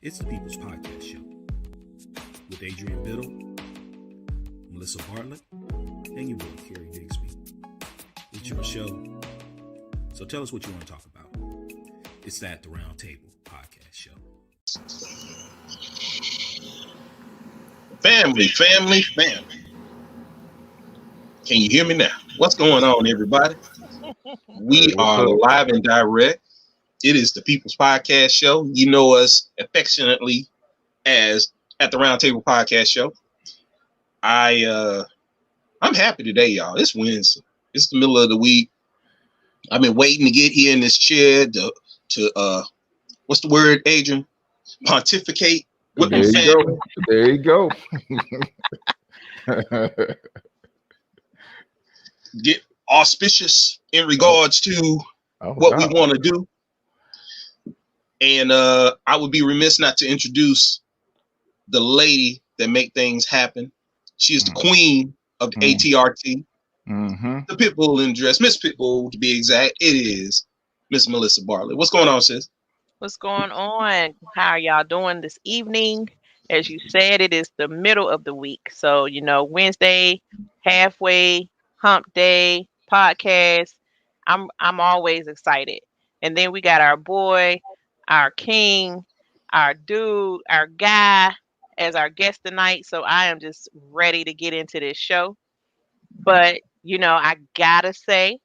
It's the People's Podcast Show with Adrian Biddle, Melissa Bartlett, and your boy, Kerry Bigsby. It's your show, so tell us what you want to talk about. It's that The Round Table Podcast Show. Family. Can you hear me now? What's going on, everybody? We are live and direct. It is the People's Podcast Show. You know us affectionately as at the Round Table Podcast Show. I'm happy today, y'all. It's Wednesday. It's the middle of the week. I've been waiting to get here in this chair to what's the word, Adrian? Pontificate with my family. There you go. Get auspicious in regards to what we want to do. And I would be remiss not to introduce the lady that make things happen. She is the queen of the ATRT, the Pitbull in dress, Miss Pitbull to be exact. It is Miss Melissa Bartlett. What's going on, sis? What's going on? How are y'all doing this evening? As you said, it is the middle of the week. So, Wednesday, halfway, hump day, podcast. I'm always excited. And then we got our boy, our king, our dude, our guy as our guest tonight. So I am just ready to get into this show. But, I gotta say,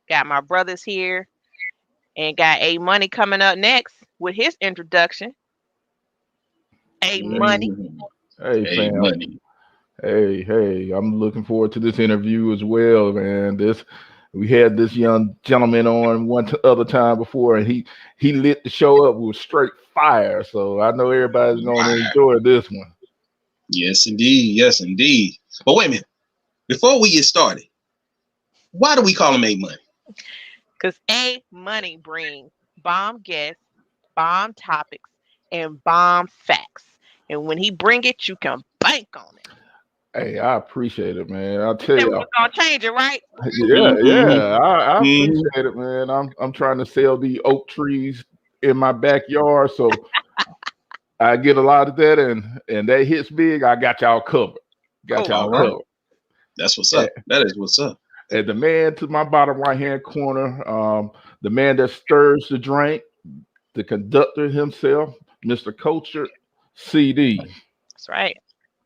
got my brothers here and got A Money coming up next with his introduction. A Money. Hey, fam. Money. Hey, I'm looking forward to this interview as well, man. We had this young gentleman on one other time before, and he lit the show up with straight fire. So I know everybody's going to enjoy this one. Yes, indeed. But wait a minute. Before we get started, why do we call him A Money? Because A Money brings bomb guests, bomb topics, and bomb facts. And when he bring it, you can bank on it. Hey, I appreciate it, man. I'll tell you. We're gonna change it, right? Yeah. I appreciate it, man. I'm trying to sell the oak trees in my backyard, so I get a lot of that, and that hits big. I got y'all covered. Covered. That's what's up. That is what's up. And the man to my bottom right-hand corner, the man that stirs the drink, the conductor himself, Mr. Cultured CD. That's right.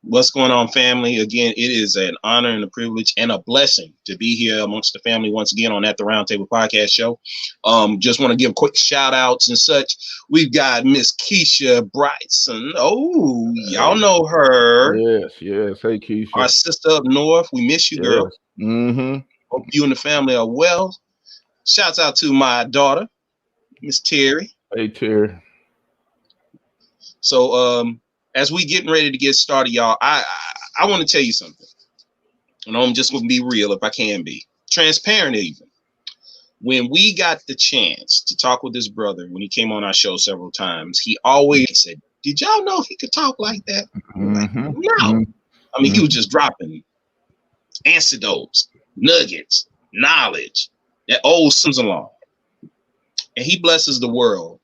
What's going on, family? Again, it is an honor and a privilege and a blessing to be here amongst the family once again on At the Roundtable Podcast Show. Just want to give quick shout outs and such. We've got Miss Keisha Bryson. Oh, y'all know her. Yes. Hey, Keisha. Our sister up north. We miss you, girl. Hope you and the family are well. Shouts out to my daughter, Miss Terry. Hey, Terry. So, as we getting ready to get started, y'all, I want to tell you something. And I'm just going to be real if I can be. Transparent even. When we got the chance to talk with this brother, when he came on our show several times, he always said, did y'all know he could talk like that? Like, no. I mean, he was just dropping anecdotes, nuggets, knowledge that old sums along. And he blesses the world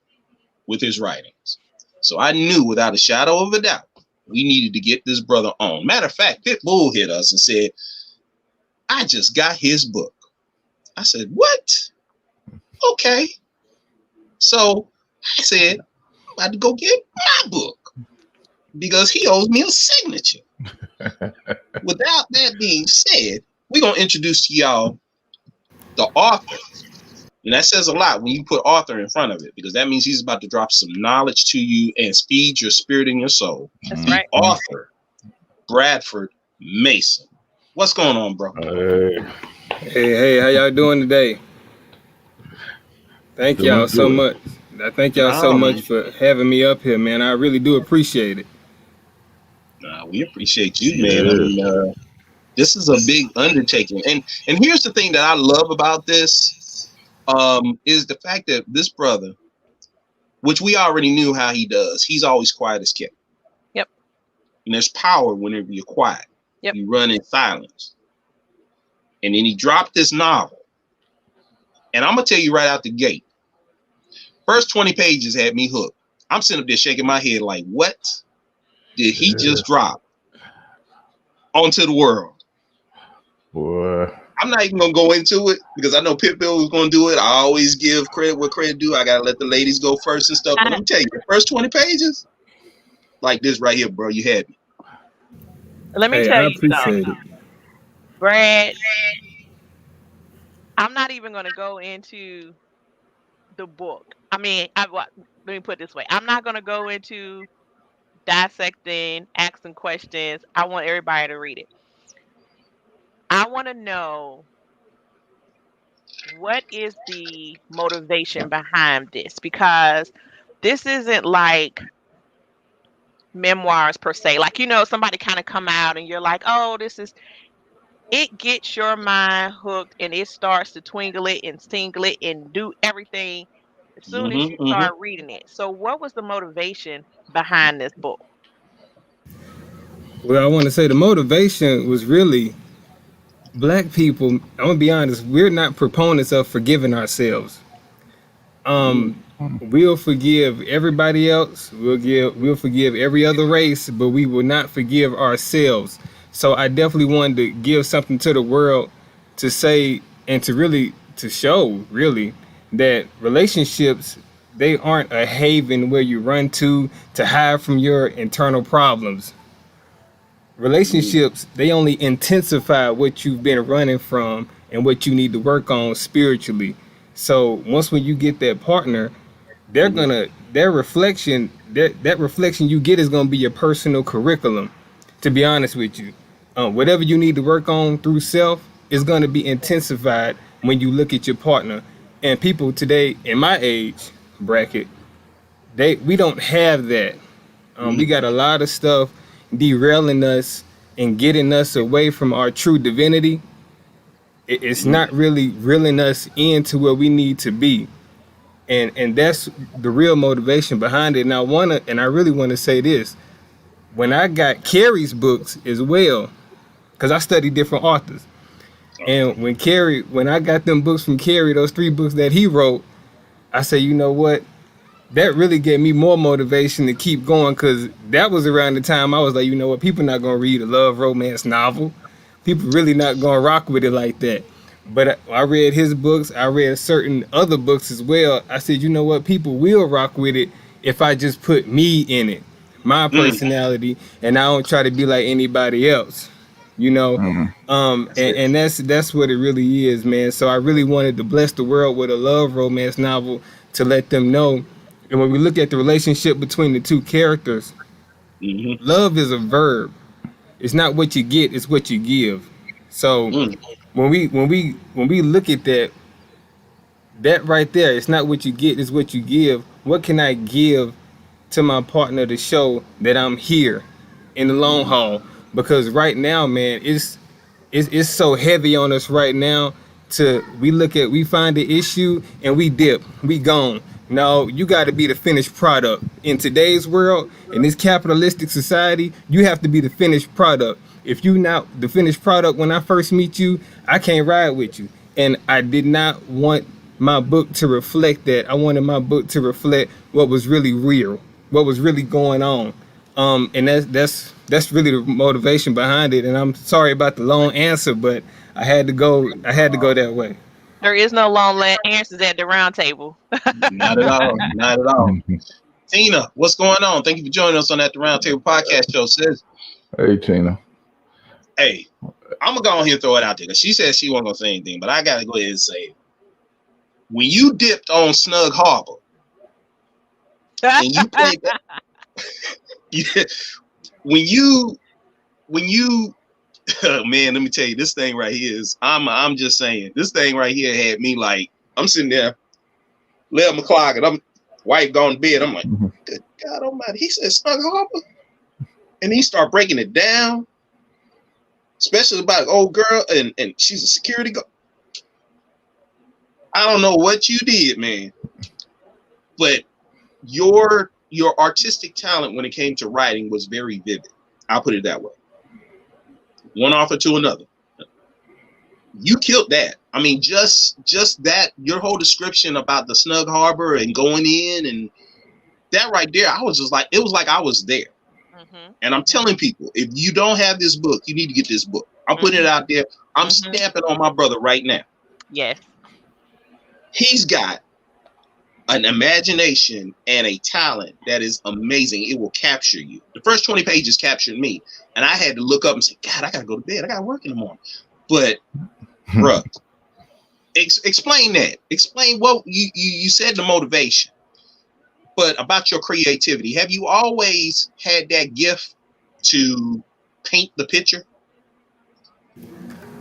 with his writings. So I knew without a shadow of a doubt, we needed to get this brother on. Matter of fact, Pitbull hit us and said, I just got his book. I said, what? Okay. So I said, I'm about to go get my book because he owes me a signature. Without that being said, we're going to introduce to y'all the author. And that says a lot when you put author in front of it, because that means he's about to drop some knowledge to you and feed your spirit and your soul. That's right. Author, Bradford Mason. What's going on, bro? Hey, how y'all doing today? Thank y'all so much. I thank y'all so much for having me up here, man. I really do appreciate it. We appreciate you, man. I mean, this is a big undertaking. And here's the thing that I love about this. Is the fact that this brother, which we already knew how he does, he's always quiet as kept. Yep. And there's power whenever you're quiet. Yep. You run in silence. And then he dropped this novel. And I'm going to tell you right out the gate. First 20 pages had me hooked. I'm sitting up there shaking my head like, what did he just drop onto the world? Boy. I'm not even going to go into it because I know Pitbull was going to do it. I always give credit where credit due. I got to let the ladies go first and stuff. But let me tell you, the first 20 pages, like this right here, bro, you had me. Let me tell you appreciate something, Brad. I'm not even going to go into the book. I mean, let me put it this way. I'm not going to go into dissecting, asking questions. I want everybody to read it. I want to know, what is the motivation behind this? Because this isn't like memoirs per se. Like, somebody kind of come out and you're like, oh, it gets your mind hooked and it starts to twinkle it and tingle it and do everything as soon as you start reading it. So what was the motivation behind this book? Well, I want to say the motivation was really Black people. I'm gonna be honest. We're not proponents of forgiving ourselves. We'll forgive everybody else. We'll forgive every other race, but we will not forgive ourselves. So I definitely wanted to give something to the world to say and to show really that relationships, they aren't a haven where you run to hide from your internal problems. Relationships, they only intensify what you've been running from and what you need to work on spiritually. So when you get that partner, their reflection, that reflection you get is gonna be your personal curriculum. To be honest with you, whatever you need to work on through self is gonna be intensified when you look at your partner. And people today in my age bracket, we don't have that. We got a lot of stuff derailing us and getting us away from our true divinity. It's not really reeling us into where we need to be. And that's the real motivation behind it. And I really want to say this. When I got Carrie's books as well, because I study different authors. And when I got them books from Carrie, those 3 books that he wrote, I said, you know what? That really gave me more motivation to keep going, because that was around the time I was like, you know what? People not going to read a love romance novel. People really not going to rock with it like that. But I read his books. I read certain other books as well. I said, you know what? People will rock with it if I just put me in it, my personality, and I don't try to be like anybody else, and that's what it really is, man. So I really wanted to bless the world with a love romance novel to let them know. And when we look at the relationship between the 2 characters, love is a verb. It's not what you get, it's what you give. So when we look at that right there, it's not what you get, it's what you give. What can I give to my partner to show that I'm here in the long haul? Because right now, man, it's so heavy on us right now. We find the issue and we dip, we gone. No, you got to be the finished product. In today's world, in this capitalistic society, you have to be the finished product. If you not the finished product when I first meet you, I can't ride with you. And I did not want my book to reflect that. I wanted my book to reflect what was really real, what was really going on. And that's really the motivation behind it. And I'm sorry about the long answer, but I had to go that way. There is no long answers at the round table. Not at all. Not at all. Tina, what's going on? Thank you for joining us on that The Round Table Podcast Show, sis. Hey, Tina. Hey, I'm going to go on here and throw it out there, because she said she wasn't going to say anything, but I got to go ahead and say it. When you dipped on Snug Harbor and you played that, when you man, let me tell you, this thing right here is, I'm just saying, this thing right here had me like, I'm sitting there, 11 o'clock, and I'm wife gone to bed. I'm like, good God almighty. He said Snug Harbor. And he start breaking it down, especially about old girl, and she's a security guard. I don't know what you did, man, but your artistic talent when it came to writing was very vivid. I'll put it that way. One author to another. You killed that. I mean, just that, your whole description about the Snug Harbor and going in, and that right there, I was just like, it was like I was there. Mm-hmm. And I'm telling people, if you don't have this book, you need to get this book. I'm putting it out there. I'm stamping on my brother right now. Yes. He's got an imagination and a talent that is amazing. It will capture you. The first 20 pages captured me. And I had to look up and say, God, I got to go to bed. I got to work in the morning. But, bruh, explain that. Explain what you said, the motivation. But about your creativity. Have you always had that gift to paint the picture?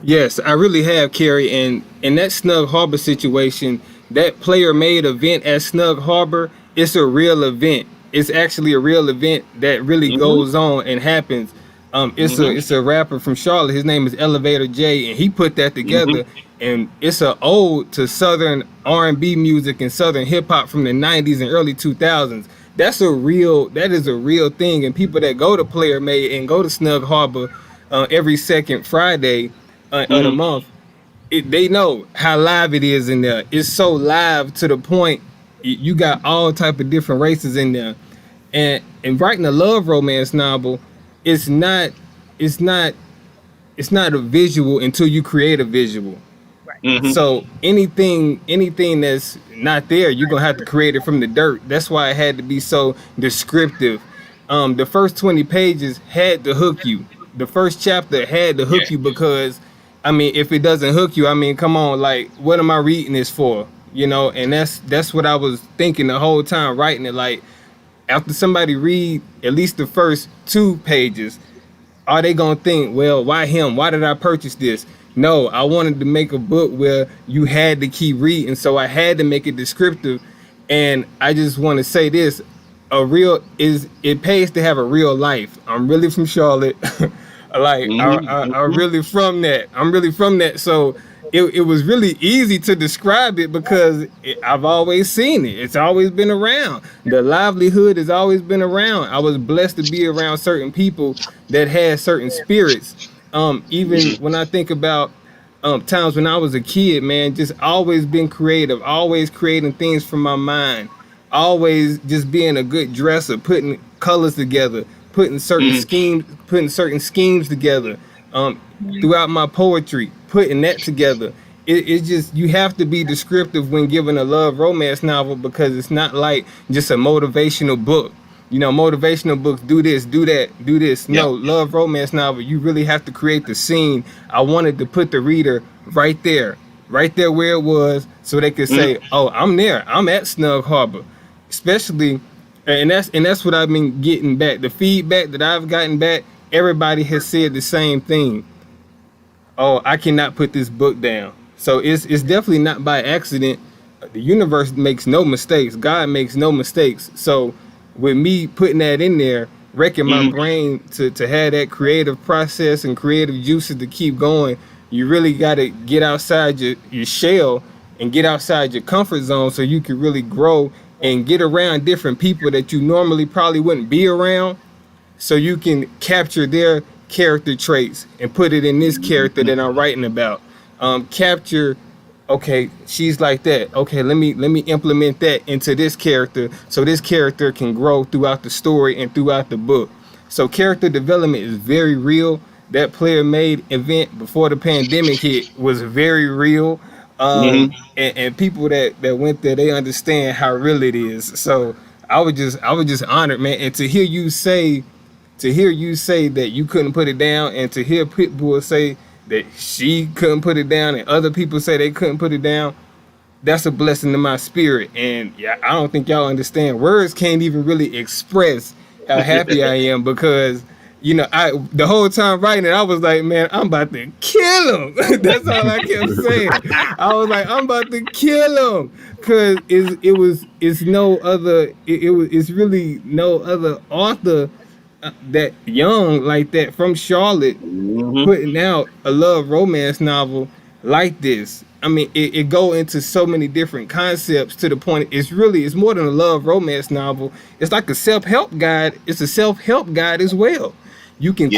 Yes, I really have, Kerry. And in that Snug Harbor situation, that player-made event at Snug Harbor, it's a real event. It's actually a real event that really goes on and happens. It's a rapper from Charlotte. His name is Elevator J, and he put that together. And it's an ode to Southern R&B music and Southern hip hop from the 90s and early 2000s. That is a real thing. And people that go to Player Made and go to Snug Harbor every second Friday of the month, they know how live it is in there. It's so live to the point you got all type of different races in there. And writing a love romance novel, it's not a visual until you create a visual. So anything that's not there, you're gonna have to create it from the dirt. That's why it had to be so descriptive. The first 20 pages had to hook you. The first chapter had to hook you, because I mean, if it doesn't hook you, I mean, come on, like, what am I reading this for? You know, and that's what I was thinking the whole time writing it. Like, after somebody read at least the first 2 pages, are they gonna think, well, why him? Why did I purchase this? No, I wanted to make a book where you had to keep reading, so I had to make it descriptive. And I just want to say this: it pays to have a real life. I'm really from Charlotte. I'm really from that. I'm really from that. So it was really easy to describe it, because I've always seen it. It's always been around. The livelihood has always been around. I was blessed to be around certain people that had certain spirits. Even when I think about times when I was a kid, man, just always been creative, always creating things from my mind, always just being a good dresser, putting colors together, putting certain schemes together. Throughout my poetry, putting that together. It's just, you have to be descriptive when giving a love romance novel, because it's not like just a motivational book. You know, motivational books, do this, do that, do this. Yeah. No, love romance novel, you really have to create the scene. I wanted to put the reader right there where it was, so they could say, oh, I'm there, I'm at Snug Harbor. Especially, and that's what I've been getting back. The feedback that I've gotten back, everybody has said the same thing. Oh, I cannot put this book down. So it's definitely not by accident. The universe makes no mistakes. God makes no mistakes. So with me putting that in there, wrecking my brain to have that creative process and creative juices to keep going, you really got to get outside your shell and get outside your comfort zone, so you can really grow and get around different people that you normally probably wouldn't be around, so you can capture their character traits and put it in this character that I'm writing about. Capture, okay, she's like that. Okay, let me implement that into this character, so this character can grow throughout the story and throughout the book. So character development is very real. That Player Made event before the pandemic hit was very real. And people that went there, they understand how real it is. So I was just honored, man. And to hear you say that you couldn't put it down, and to hear Pitbull say that she couldn't put it down, and other people say they couldn't put it down, that's a blessing to my spirit. And yeah, I don't think y'all understand. Words can't even really express how happy I am, because you know, the whole time writing it, I was like, man, I'm about to kill him. That's all I kept saying. I was like, I'm about to kill him, because it's really no other author that young like that from Charlotte putting out a love romance novel like this. I mean, it go into so many different concepts, to the point it's more than a love romance novel. It's like a self-help guide. It's a self-help guide as well. You can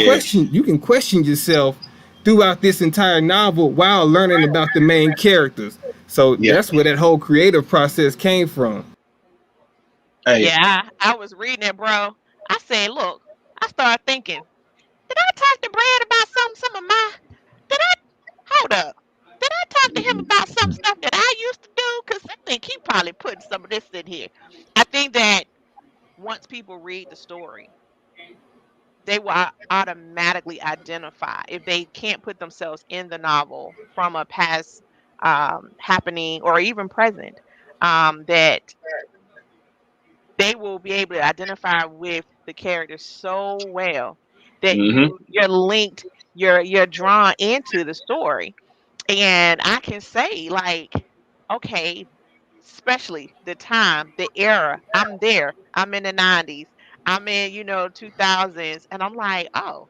question yourself throughout this entire novel while learning about the main characters. So that's where that whole creative process came from. Hey, Yeah, I was reading it, bro. I said, look, I started thinking, did I talk to Brad about some of my, did I, hold up, did I talk to him about some stuff that I used to do? Because I think he probably put some of this in here. I think that once people read the story, they will automatically identify if they can't put themselves in the novel from a past happening or even present, that they will be able to identify with the characters so well that mm-hmm. you're linked, you're drawn into the story. And I can say, like, okay, especially the time, the era, I'm there. I'm in the 90s. I'm in, 2000s, and I'm like, oh,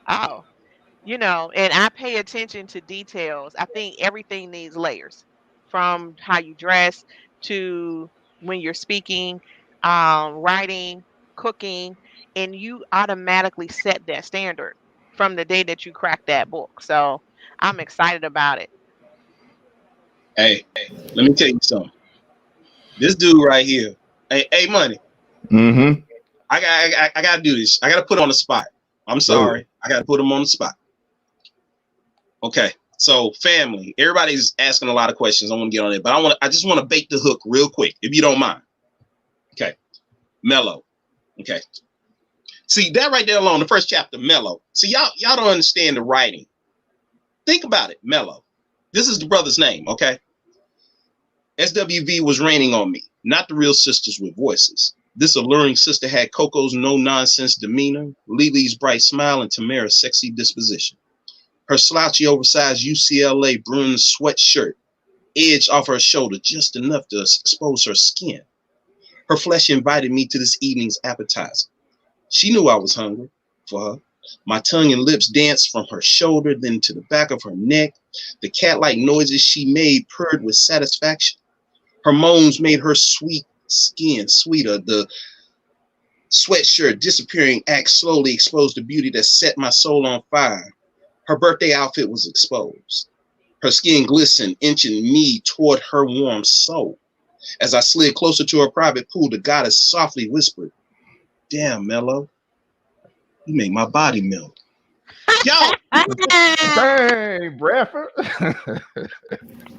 and I pay attention to details. I think everything needs layers, from how you dress to when you're speaking, writing, cooking, and you automatically set that standard from the day that you crack that book. So I'm excited about it. Hey, let me tell you something. This dude right here. Hey, money. Mm-hmm. I gotta do this. I gotta put on the spot. I'm sorry. I gotta put him on the spot. Okay. So family, everybody's asking a lot of questions. I want to get on it, but I just want to bait the hook real quick, if you don't mind. Okay. Mellow. Okay. See that right there alone, the first chapter, Mellow. See, y'all don't understand the writing. Think about it, Mellow. This is the brother's name, okay? SWV was raining on me, not the real sisters with voices. This alluring sister had Coco's no-nonsense demeanor, Lily's bright smile, and Tamara's sexy disposition. Her slouchy, oversized UCLA Bruins sweatshirt edged off her shoulder just enough to expose her skin. Her flesh invited me to this evening's appetizer. She knew I was hungry for her. My tongue and lips danced from her shoulder, then to the back of her neck. The cat-like noises she made purred with satisfaction. Her moans made her sweet skin sweeter. The sweatshirt disappearing act slowly exposed the beauty that set my soul on fire. Her birthday outfit was exposed. Her skin glistened, inching me toward her warm soul. As I slid closer to her private pool, the goddess softly whispered, "Damn, Mellow, you make my body melt." Yo, Hey, Bradford.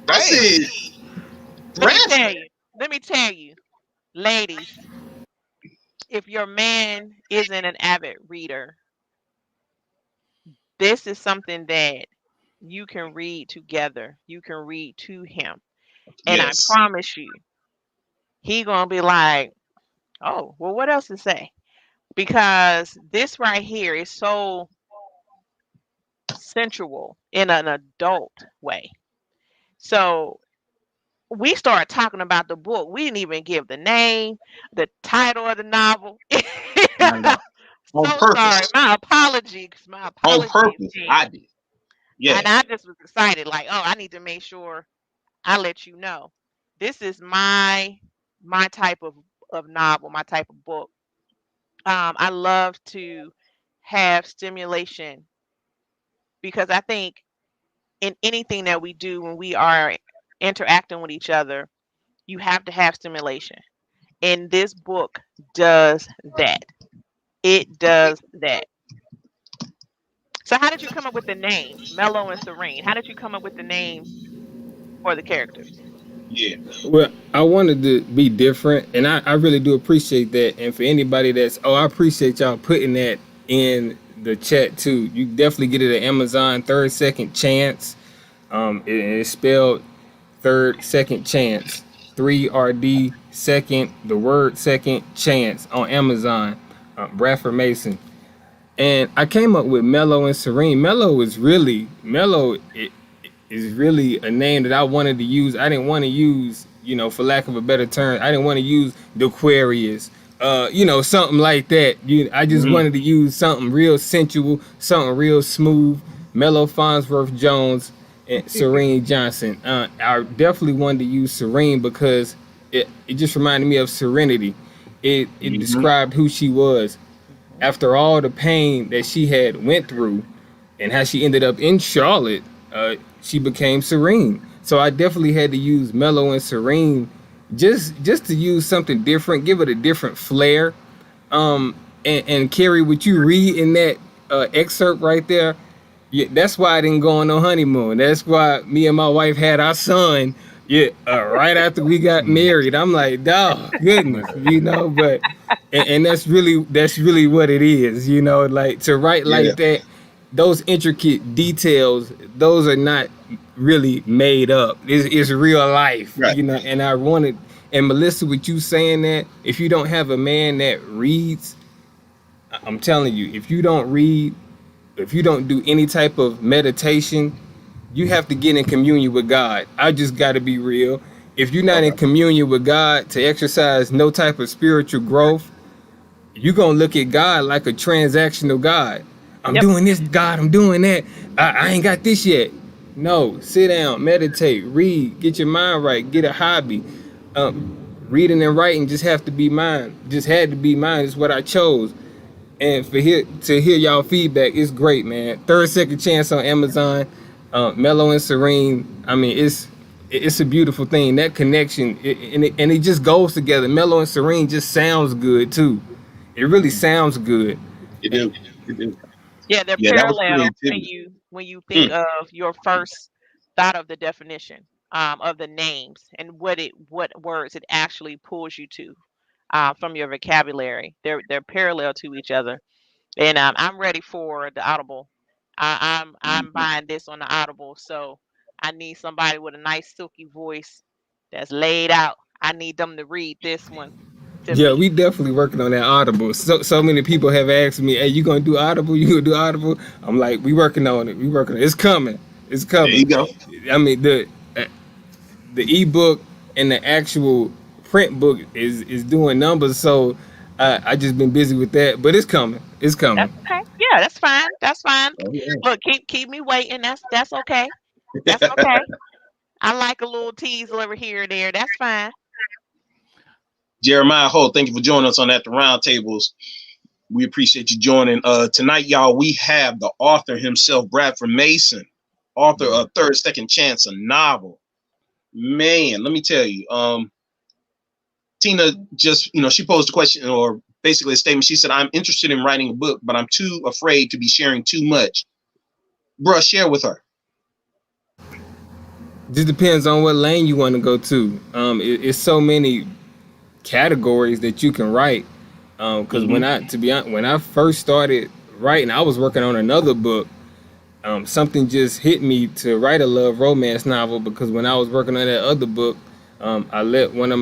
I said, Bradford. Let me tell you, ladies, if your man isn't an avid reader, this is something that you can read together. You can read to him. And I Yes. promise you, he gonna be like, oh, well, what else to say? Because this right here is so sensual in an adult way. So we started talking about the book. We didn't even give the name, the title of the novel. On So purpose. sorry. My apologies. My On apologies. purpose. Team. I did. Yeah. And I just was excited, like, oh, I need to make sure I let you know. This is my type of novel, my type of book. I love to have stimulation because I think in anything that we do when we are interacting with each other, you have to have stimulation. And this book does that. It does that. So how did you come up with the name, Mellow and Serene? How did you come up with the name for the characters? Yeah. Well, I wanted to be different, and I really do appreciate that. And for anybody I appreciate y'all putting that in the chat too. You definitely get it at Amazon, Third Second Chance. It's spelled Third Second Chance, 3RD second, the word second chance on Amazon. Bradford Mason. And I came up with Mellow and Serene. Mellow is really a name that I wanted to use. I didn't want to use, for lack of a better term, I didn't want to use the Aquarius, something like that. I just wanted to use something real sensual, something real smooth. Mellow Farnsworth Jones and Serene Johnson. I definitely wanted to use Serene because it just reminded me of serenity. It described who she was after all the pain that she had went through and how she ended up in Charlotte. She became serene. So I definitely had to use Mellow and Serene just to use something different, give it a different flair. And Carrie, what you read in that excerpt right there, yeah, that's why I didn't go on no honeymoon. That's why me and my wife had our son. Yeah, right after we got married, I'm like, dog, goodness, But and that's really what it is, Like to write Yeah. like that, those intricate details, those are not really made up. It's real life, Right. And I wanted, and Melissa, with you saying that, if you don't have a man that reads, I'm telling you, if you don't read, if you don't do any type of meditation, you have to get in communion with God. I just got to be real. If you're not in Okay. communion with God to exercise no type of spiritual growth, you're going to look at God like a transactional God. I'm Yep. doing this, God, I'm doing that. I ain't got this yet. No, sit down, meditate, read, get your mind right, get a hobby. Reading and writing just have to be mine. Just had to be mine. It's what I chose. And to hear y'all feedback, it's great, man. Third Second Chance on Amazon, Mellow and Serene. I mean, it's a beautiful thing. That connection, and it just goes together. Mellow and Serene just sounds good too. It really sounds good. You do. You do. Yeah, they're Yeah, that was parallel creativity. when you think Mm. of your first thought of the definition of the names and what words it actually pulls you to from your vocabulary. They're parallel to each other, and I'm ready for the Audible. I'm Mhm. buying this on the Audible, so I need somebody with a nice silky voice that's laid out. I need them to read this one to Yeah, me. we definitely working on that Audible. So many people have asked me, "Hey, you gonna do Audible? You gonna do Audible?" I'm like, "We working on it. We working. On it. It's coming. It's There you coming." go. I mean, the ebook and the actual print book is doing numbers. So I just been busy with that, but it's coming. It's That's coming. okay. Yeah, that's fine. That's fine. Oh, yeah. Look, keep me waiting. That's okay. That's okay. I like a little tease over here and there. That's fine. Jeremiah Holt, thank you for joining us on At the Roundtables. We appreciate you joining. Tonight, y'all, we have the author himself, Bradford Mason, author of Third Second Chance, a novel. Man, let me tell you, Tina just, she posed a question or basically a statement. She said, I'm interested in writing a book, but I'm too afraid to be sharing too much. Bruh, share with her. Just depends on what lane you want to go to. It's so many categories that you can write. Because Mm-hmm. to be honest, when I first started writing, I was working on another book. Something just hit me to write a love romance novel because when I was working on that other book, I let one of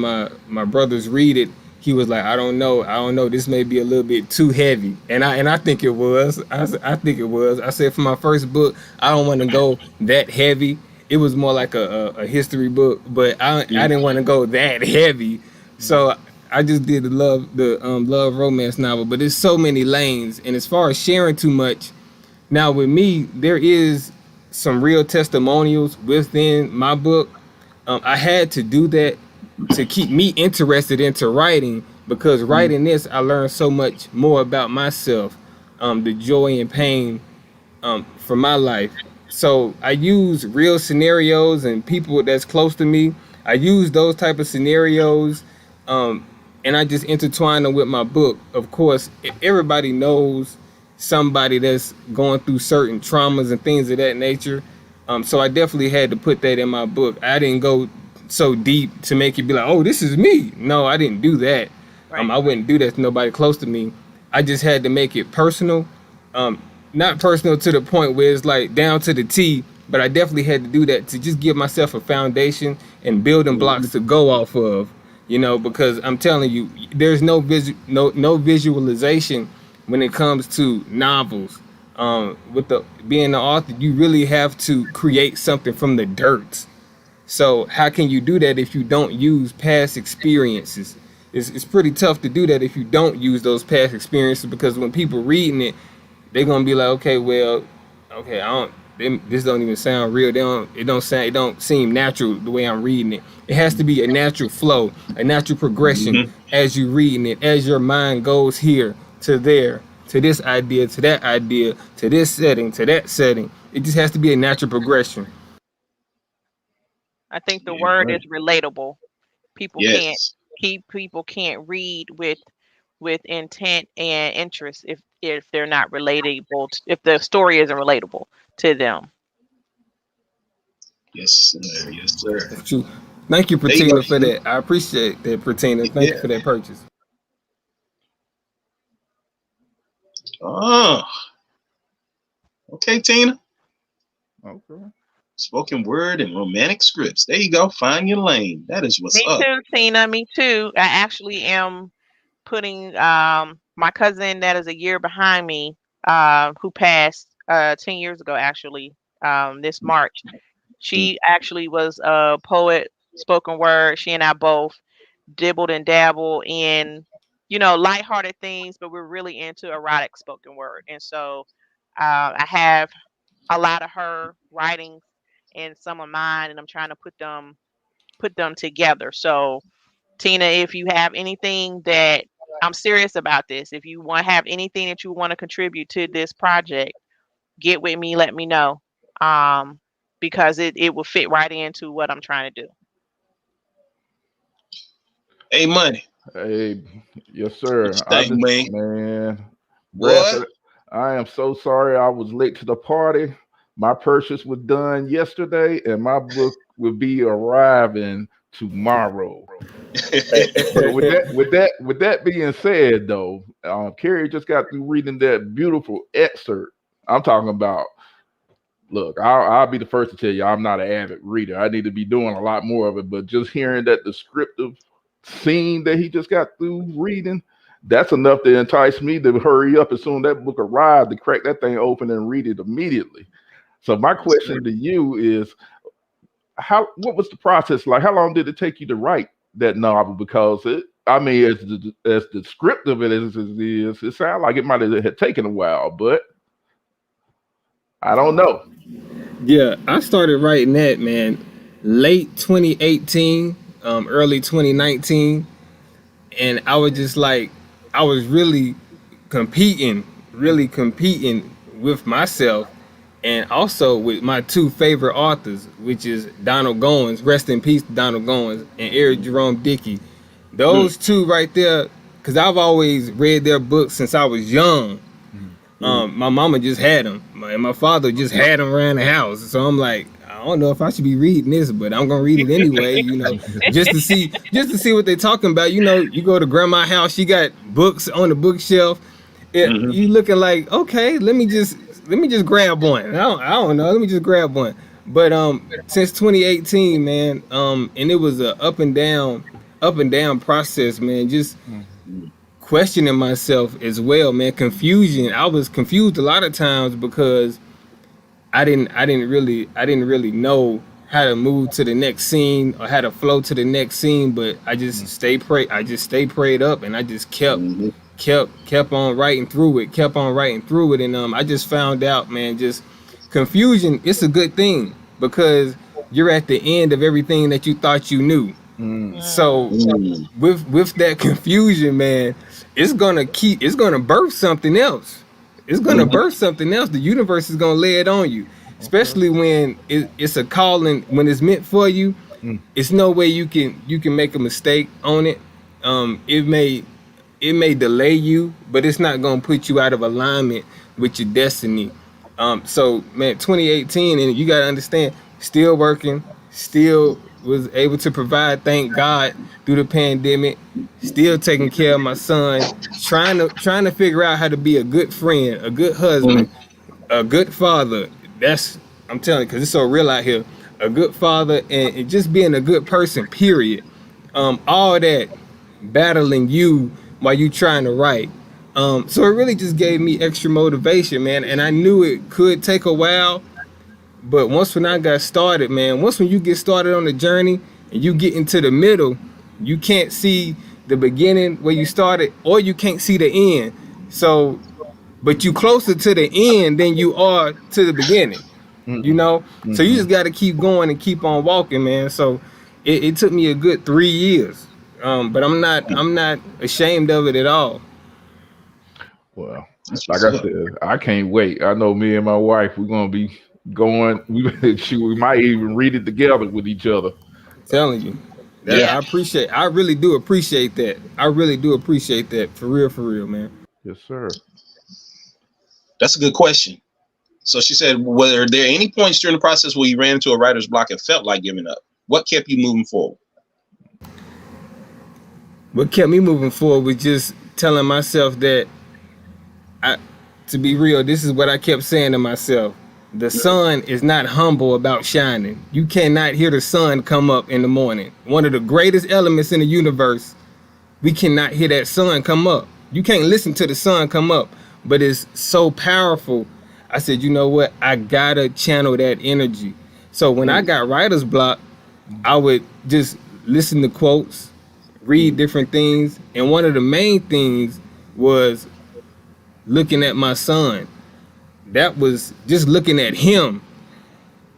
my brothers read it. He was like, I don't know, this may be a little bit too heavy, and I think it was. I think it was. I said for my first book, I don't want to go that heavy. It was more like a history book, but I didn't want to go that heavy, so I just did the love romance novel. But there's so many lanes, and as far as sharing too much. Now, with me, there is some real testimonials within my book. I had to do that to keep me interested into writing because writing this, I learned so much more about myself, the joy and pain for my life. So I use real scenarios and people that's close to me. I use those type of scenarios, and I just intertwine them with my book. Of course, everybody knows somebody that's going through certain traumas and things of that nature. So I definitely had to put that in my book. I didn't go so deep to make it be like, oh, this is me. No, I didn't do that. Right. I wouldn't do that to nobody close to me. I just had to make it personal. Not personal to the point where it's like down to the T, but I definitely had to do that to just give myself a foundation and building blocks to go off of, because I'm telling you, there's no visualization when it comes to novels. With being the author, you really have to create something from the dirt. So how can you do that if you don't use past experiences? It's pretty tough to do that if you don't use those past experiences because when people reading it, they're gonna be like, okay, well, okay, this don't even sound real. It don't seem natural the way I'm reading it. It has to be a natural flow, a natural progression Mm-hmm. as you reading it, as your mind goes here to there, to this idea, to that idea, to this setting, to that setting. It just has to be a natural progression. I think the Yeah, word right. is relatable. People can't Yes. people can't read with intent and interest if they're not relatable, if the story isn't relatable to them. Yes, sir. Yes, sir. That's true. Thank you, There you go, Patina, for Tina. that. I appreciate that, Patina. Thank you Yeah. for that purchase. Oh, okay, Tina. Okay. Spoken word and romantic scripts. There you go. Find your lane. That is what's Me up. too, Tina. Me too. I actually am putting my cousin that is a year behind me, who passed 10 years ago actually, this March. She actually was a poet, spoken word. She and I both dibbled and dabbled in, lighthearted things, but we're really into erotic spoken word. And so I have a lot of her writings and some of mine, and I'm trying to put them together. So Tina, if you have anything that I'm serious about this, if you want to have anything that you want to contribute to this project, get with me, let me know. Um, because it will fit right into what I'm trying to do. Hey, money. Hey, yes, What sir. you think, man? Man, Boy. Bradford, I am so sorry I was late to the party. My purchase was done yesterday, and my book will be arriving tomorrow. But with that being said, though, Carrie just got through reading that beautiful excerpt. I'm talking about. Look, I'll be the first to tell you I'm not an avid reader. I need to be doing a lot more of it. But just hearing that descriptive scene that he just got through reading, that's enough to entice me to hurry up as soon as that book arrived to crack that thing open and read it immediately. So my Yes, sir. question to you is, what was the process like? How long did it take you to write that novel? Because I mean, as descriptive as it is, it sounds like it might have had taken a while, but I don't know. Yeah, I started writing that, man, late 2018, early 2019, and I was just like, I was really competing with myself, and also with my two favorite authors, which is Donald Goins, rest in peace, Donald Goins, and Eric Jerome Dickey. Mm. Those two right there, because I've always read their books since I was young. My mama just had them, and my father just had them around the house. So I'm like, I don't know if I should be reading this, but I'm gonna read it anyway. Just to see what they're talking about. You go to grandma's house, she got books on the bookshelf. Mm-hmm. You looking like, okay, let me just grab one. I don't know, let me just grab one. But since 2018, man, and it was a up and down process, man. Just questioning myself as well, man. Confusion. I was confused a lot of times because I didn't really know how to move to the next scene or how to flow to the next scene, but I just stayed prayed up, and I just Mm-hmm. kept on writing through it, and I just found out, man, just confusion, it's a good thing because you're at the end of everything that you thought you knew. Mm, So Mm. with that confusion, man, it's gonna birth something else. It's gonna Mm-hmm. birth something else. The universe is gonna lay it on you, okay. especially when it's a calling, when it's meant for you. Mm, It's no way you can make a mistake on it. It may delay you, but it's not gonna put you out of alignment with your destiny. So man, 2018, and you gotta understand, still working, still was able to provide, thank God, through the pandemic, still taking care of my son, trying to figure out how to be a good friend, a good husband, a good father. That's, I'm telling you, because it's so real out here. A good father, and just being a good person, period. All that, battling you while you trying to write. So it really just gave me extra motivation, man. And I knew it could take a while, but when I got started, man, when you get started on the journey and you get into the middle, you can't see the beginning where you started, or you can't see the end. So, but you closer to the end than you are to the beginning, you mm, know? So you just got to keep going and keep on walking, man. So it took me a good 3 years. But I'm not ashamed of it at all. well, That's like what's I up. said, I can't wait. I know me and my wife, we're gonna be going. We might even read it together with each other. Telling you. That I really do appreciate that. I really do appreciate that. For real, man. Yes, sir. That's a good question. So she said, were there any points during the process where you ran into a writer's block and felt like giving up? What kept you moving forward? What kept me moving forward was just telling myself that to be real, this is what I kept saying to myself. The sun is not humble about shining. You cannot hear the sun come up in the morning. One of the greatest elements in the universe, we cannot hear that sun come up. You can't listen to the sun come up, but it's so powerful. I said, you know what? I gotta channel that energy. So when I got writer's block, I would just listen to quotes, read different things. And one of the main things was looking at my son. That was just looking at him.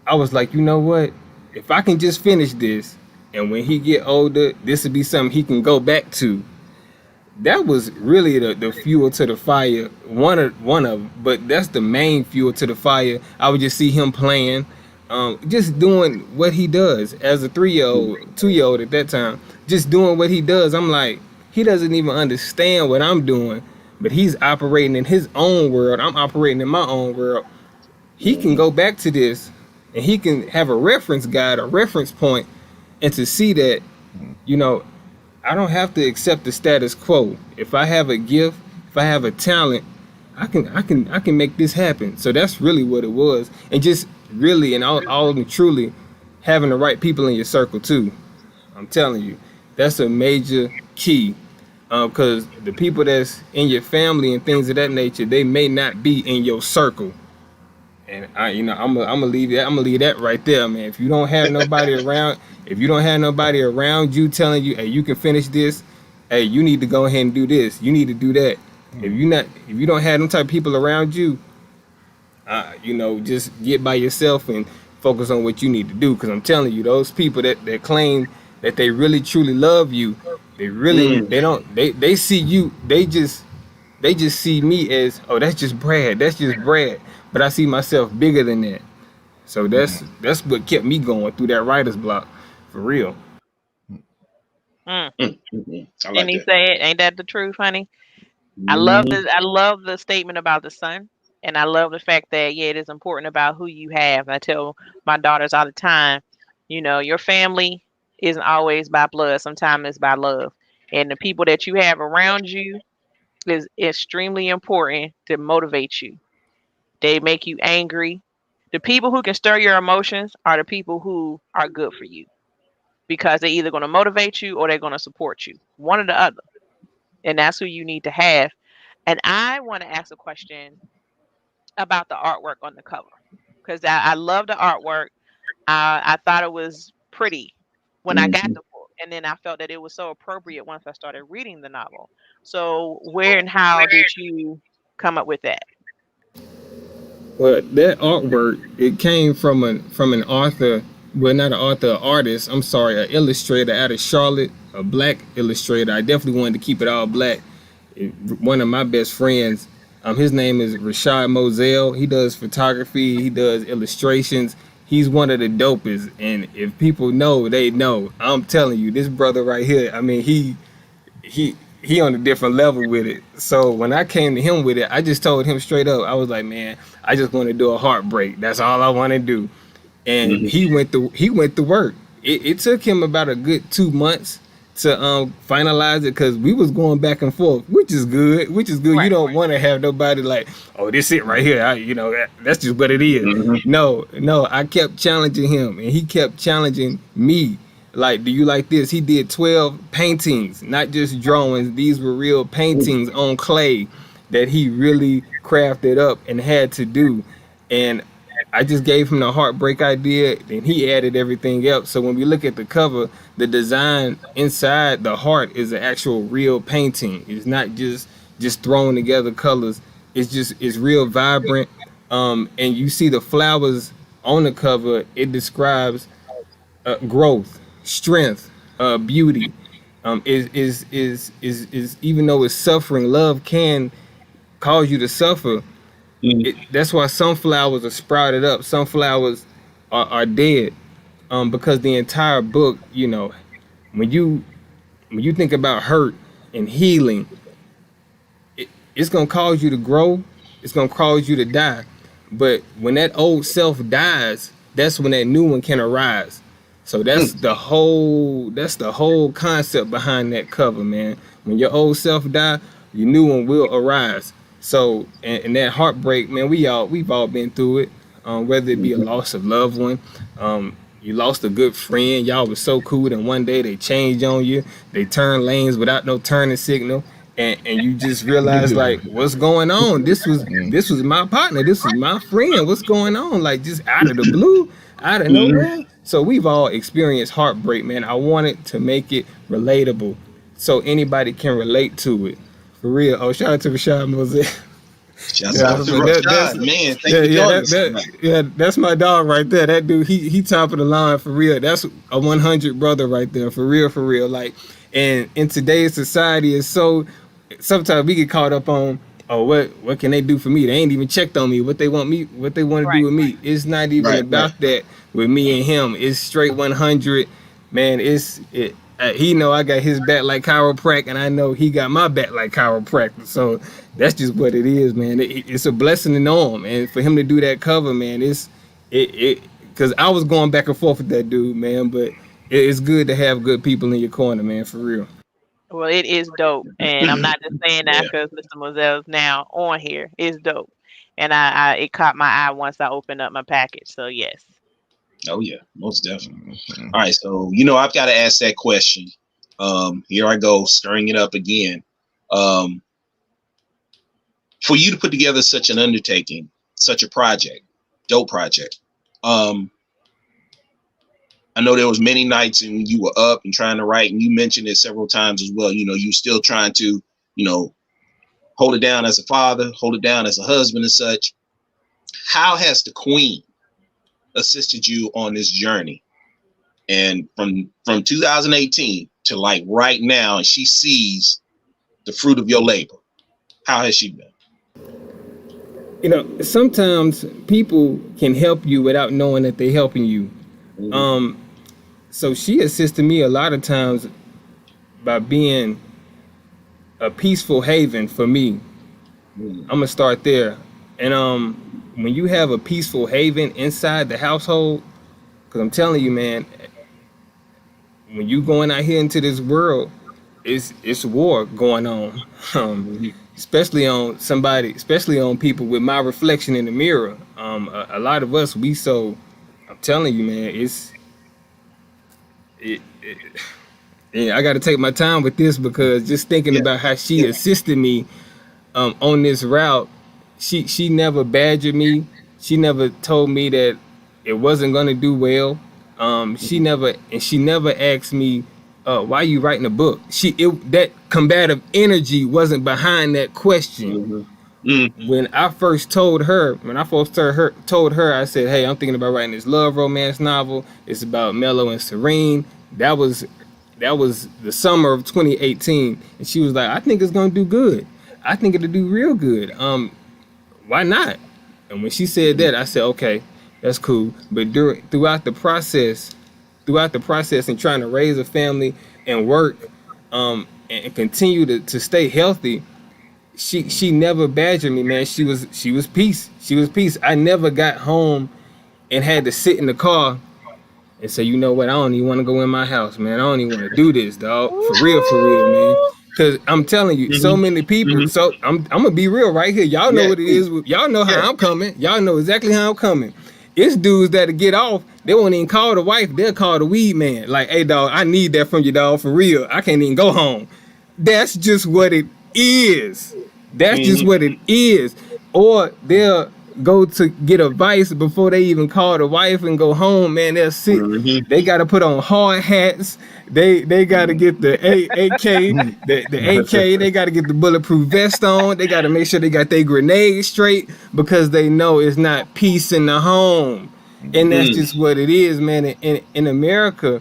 I was like, you know what? If I can just finish this, and when he get older, this would be something he can go back to. That was really the fuel to the fire. One of, but that's the main fuel to the fire. I would just see him playing, just doing what he does as a 3-year-old, 2-year-old at that time, just doing what he does. I'm like, he doesn't even understand what I'm doing, but he's operating in his own world. I'm operating in my own world. He can go back to this, and he can have a reference guide, a reference point, and to see that, you know, I don't have to accept the status quo. If I have a gift, if I have a talent, I can make this happen. So that's really what it was, and just really and all and truly having the right people in your circle too. I'm telling you, that's a major key, because the people that's in your family and things of that nature, they may not be in your circle. And I'm gonna leave that right there, man. If you don't have nobody around, you telling you, hey, you can finish this, hey, you need to go ahead and do this, you need to do that. If you don't have them type of people around you, just get by yourself and focus on what you need to do. Because I'm telling you, those people that claim that they really truly love you, they see you, they just see me as, oh, that's just Brad. But I see myself bigger than that. So that's what kept me going through that writer's block, for real. Mm. I like And he that. said, ain't that the truth, honey? I love the statement about the son. And I love the fact that, yeah, it is important about who you have. I tell my daughters all the time, your family isn't always by blood. Sometimes it's by love. And the people that you have around you is extremely important to motivate you. They make you angry. The people who can stir your emotions are the people who are good for you, because they're either going to motivate you or they're going to support you. One or the other. And that's who you need to have. And I want to ask a question about the artwork on the cover, because I love the artwork. I thought it was pretty when I got the book. And then I felt that it was so appropriate once I started reading the novel. So where and how did you come up with that? Well, that artwork, it came from an author, well, not an author, an artist, I'm sorry, an illustrator out of Charlotte, a black illustrator. I definitely wanted to keep it all black. One of my best friends, his name is Rashad Moselle. He does photography, he does illustrations. He's one of the dopest, and if people know, they know. I'm telling you, this brother right here, I mean, he on a different level with it. So when I came to him with it, I just told him straight up, I was like, man, I just want to do a heartbreak. That's all I want to do. And he went to work. It took him about a good 2 months to finalize it, because we was going back and forth, which is good. Right, you don't want to have nobody like, oh, this it right here. That's just what it is. No, I kept challenging him, and he kept challenging me. Like, do you like this? He did 12 paintings, not just drawings. These were real paintings on clay that he really crafted up and had to do. And I just gave him the heartbreak idea, and he added everything else. So when we look at the cover, the design inside the heart is an actual real painting. It's not just thrown together colors. It's real vibrant. And you see the flowers on the cover. It describes growth, strength, beauty. Is even though it's suffering, love can cause you to suffer. That's why some flowers are sprouted up, some flowers are dead, because the entire book, when you think about hurt and healing, it's gonna cause you to grow. It's gonna cause you to die. But when that old self dies, that's when that new one can arise. So that's the whole concept behind that cover, man. When your old self die, your new one will arise. So and that heartbreak, man, we've all been through it. Whether it be a loss of loved one, you lost a good friend, y'all was so cool, and one day they changed on you. They turned lanes without no turning signal. And you just realize, like, what's going on? This was my partner. This was my friend. What's going on? Like, just out of the blue, out of nowhere. So we've all experienced heartbreak, man. I wanted to make it relatable so anybody can relate to it. For real. Oh, shout out to Rashad Mosaic. Shouts out to Rashad, man. Thank you. That's my dog right there. That dude, he top of the line for real. That's a 100 brother right there, for real. Like, and in today's society, it's so. Sometimes we get caught up on, oh, what can they do for me? They ain't even checked on me. What they want to do with me. It's not even about that with me and him. It's straight 100. Man, he know I got his back like chiropractic, and I know he got my back like chiropractic. So that's just what it is, man. It's a blessing to know him, and for him to do that cover, man, because I was going back and forth with that dude, man. But it's good to have good people in your corner, man, for real. Well, it is dope, and I'm not just saying that because Mr. Mozelle's now on here. It's dope, and it caught my eye once I opened up my package. So yes. Oh yeah, most definitely. All right, so I've got to ask that question. Here I go, stirring it up again. For you to put together such an undertaking, such a project, dope project. I know there was many nights and you were up and trying to write, and you mentioned it several times as well. You still trying to, hold it down as a father, hold it down as a husband and such. How has the Queen assisted you on this journey? And from 2018 to like right now, and she sees the fruit of your labor. How has she been? Sometimes people can help you without knowing that they're helping you. So she assisted me a lot of times by being a peaceful haven for me. I'm gonna start there. And when you have a peaceful haven inside the household, because I'm telling you, man, when you going out here into this world, it's war going on. Especially on people with my reflection in the mirror. A lot of us, I'm telling you, man, I got to take my time with this, because just thinking about how she assisted me on this route, she never badgered me. She never told me that it wasn't gonna do well. She never asked me, why are you writing a book? That combative energy wasn't behind that question. When I first told her, I said, hey, I'm thinking about writing this love romance novel. It's about Mellow and Serene. That was the summer of 2018. And she was like, I think it's going to do good. I think it'll do real good. Why not? And when she said that, I said, okay, that's cool. But throughout the process and trying to raise a family and work and continue to stay healthy, she never badgered me, man. She was peace. She was peace. I never got home and had to sit in the car and say, you know what, I don't even want to go in my house, man. I don't even want to do this, dog. For real, man. Because I'm telling you, so many people. So I'm gonna be real right here. Y'all know what it is. Y'all know how I'm coming. Y'all know exactly how I'm coming. It's dudes that'll get off. They won't even call the wife. They'll call the weed man. Like, hey, dog, I need that from you, dog. For real. I can't even go home. That's just what it is. That's just what it is. Or they'll go to get advice before they even call the wife and go home, man. They're sick. They got to put on hard hats. They got to get the AK, the AK. They got to get the bulletproof vest on. They got to make sure they got their grenades straight, because they know it's not peace in the home. And that's just what it is, man. In America,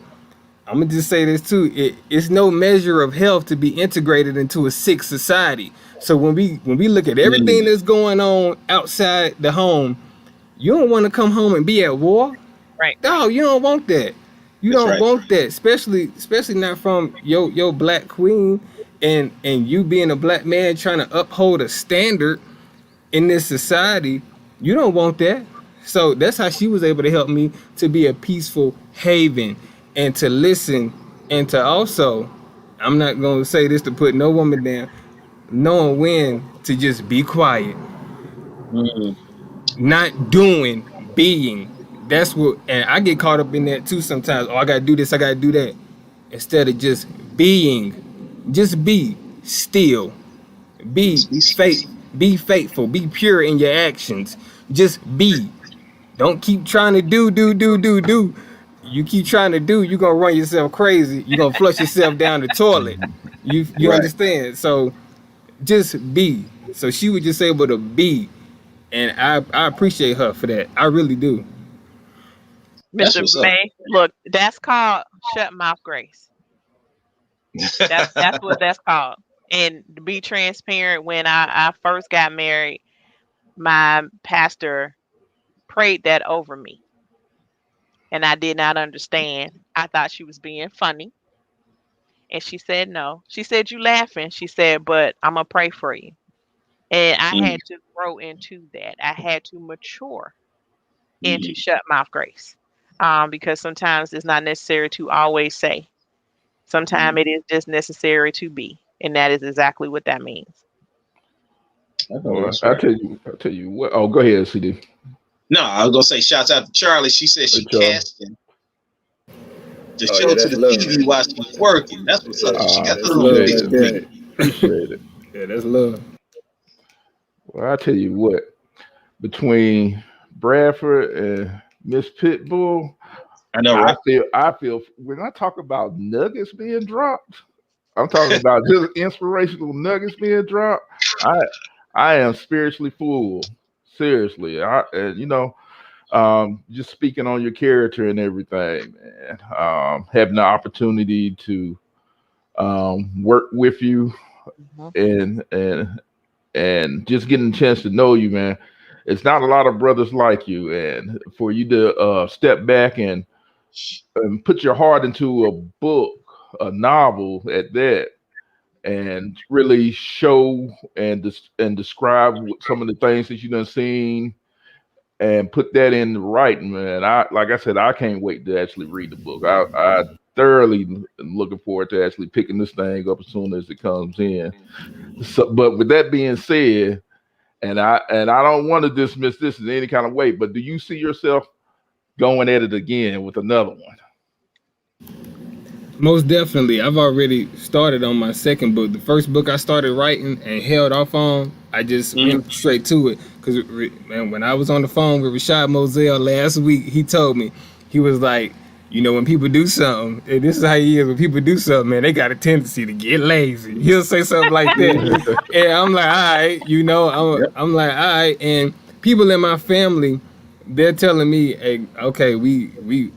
I'm gonna just say this too. It's no measure of health to be integrated into a sick society. So when we look at everything that's going on outside the home, you don't want to come home and be at war. Right. No, you don't want that. You That's don't right. want that, especially not from your black queen, and you being a black man trying to uphold a standard in this society. You don't want that. So that's how she was able to help me to be a peaceful haven and to listen and to also, I'm not going to say this to put no woman down, knowing when to just be quiet, Mm, not doing, being. That's what, and I get caught up in that too sometimes. Oh, I gotta do this, I gotta do that. Instead of just being, just be still, be just be faith, still. be faithful, be pure in your actions. Just be. Don't keep trying to do. You keep trying to do, you're gonna run yourself crazy. You're gonna flush yourself down the toilet. You Right. understand? So just be. So she was just able to be, and I appreciate her for that. I really do. That's Mr. what's up. May, look, that's called shut mouth grace. That's what that's called. And to be transparent, when I first got married, my pastor prayed that over me. And I did not understand. I thought she was being funny. And she said no. She said, "You laughing." She said, "But I'm gonna pray for you." And I Mm, had to grow into that. I had to mature into mm. shut mouth grace. Because sometimes it's not necessary to always say. Sometimes it is just necessary to be. And that is exactly what that means. I know Well, that's right. I tell you what. Oh, go ahead, CD. No, I was gonna say shouts out to Charlie. She said Hey, she Charlie. casting to Oh show yeah, to that's the love. TV while she's working. That's what's up. She got That's the little love Appreciate pics right it, of me. there. man. Appreciate it. Yeah, that's love. Well, I tell you what. Between Bradford and Miss Pitbull, I know, I right? feel I feel when I talk about nuggets being dropped, I'm talking about just inspirational nuggets being dropped. I I am spiritually full. Seriously. And, just speaking on your character and everything, man. Having the opportunity to work with you Mhm. and just getting a chance to know you, man. It's not a lot of brothers like you, and for you to step back and put your heart into a book, a novel at that, and really show and describe some of the things that you done seen and put that in writing, man. Like I said, I can't wait to actually read the book. I thoroughly am looking forward to actually picking this thing up as soon as it comes in. So, but with that being said, and I don't want to dismiss this in any kind of way, but do you see yourself going at it again with another one? Most definitely. I've already started on my second book. The first book I started writing and held off on, I just Mm, went straight to it. Because when I was on the phone with Rashad Moselle last week, he told me, he was like, when people do something, and this is how he is, when people do something, man, they got a tendency to get lazy. He'll say something like that. mhm. And I'm like, all right, Yep. I'm like, all right. And people in my family, they're telling me, hey, okay,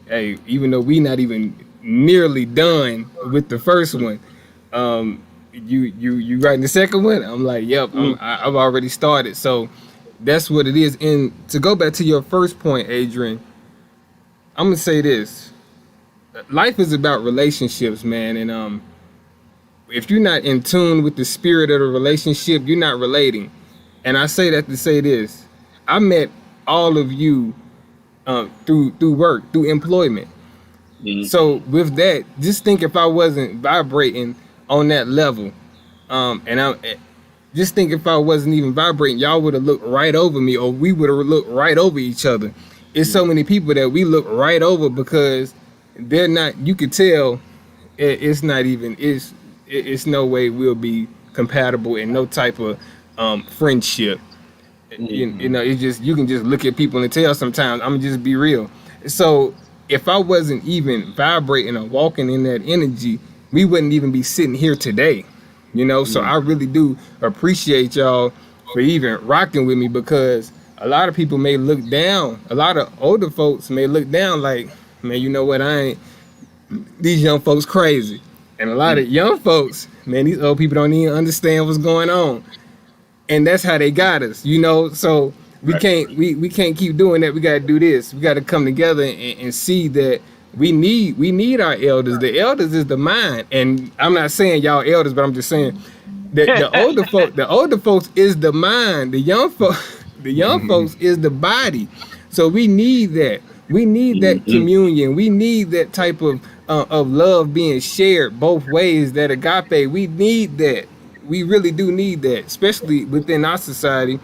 hey, even though we not even nearly done with the first one, you writing the second one? I'm like, yep, Mm, I've already started. So that's what it is. And to go back to your first point, Adrian, I'm gonna say this: life is about relationships, man. And if you're not in tune with the spirit of the relationship, you're not relating. And I say that to say this: I met all of you through work, through employment. mm, So with that, just think if I wasn't vibrating on that level, and I just think if I wasn't even vibrating, y'all would have looked right over me, or we would have looked right over each other. It's so mm, many people that we look right over because they're not. You could tell it's not even. It's no way we'll be compatible in no type of friendship. mm. You know, it's just you can just look at people and tell sometimes. I'm gonna just be real. So if I wasn't even vibrating or walking in that energy, we wouldn't even be sitting here today. So Mm. I really do appreciate y'all for even rocking with me, because a lot of people may look down. A lot of older folks may look down like, man, you know what? I ain't these young folks crazy. And a lot Mm. of young folks, man, these old people don't even understand what's going on, and that's how they got us. So we Right. can't we can't keep doing that. We got to do this. We got to come together and see that we need our elders. The elders is the mind, and I'm not saying y'all elders, but I'm just saying that the older folks is the mind. The young folks is the body. So we need that. We need that Mhm. communion. We need that type of love being shared both ways. That agape. We need that. We really do need that, especially within our society.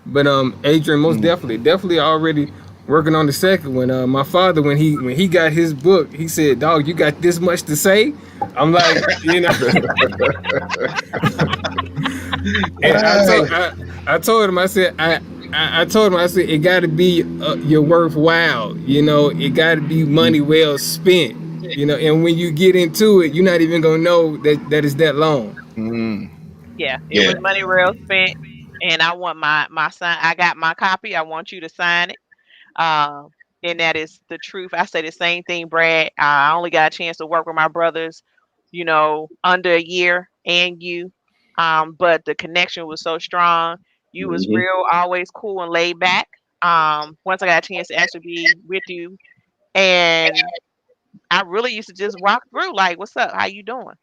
But Adrian, most definitely already working on the second one. My father, when he got his book, he said, "Dog, you got this much to say?" I'm like, you know, and I told him, I said, I told him, I said, it got to be your worthwhile. You know, it got to be money well spent. You know, and when you get into it, you're not even gonna know that it's that long. Yeah, it Yeah. was money well spent, and I want my sign. I got my copy. I want you to sign it. Um, and that is the truth. I say the same thing, Brad. I only got a chance to work with my brothers, under a year, and you. But the connection was so strong. You was Mhm. real, always cool and laid back. Once I got a chance to actually be with you, and I really used to just walk through like, "What's up? How you doing?"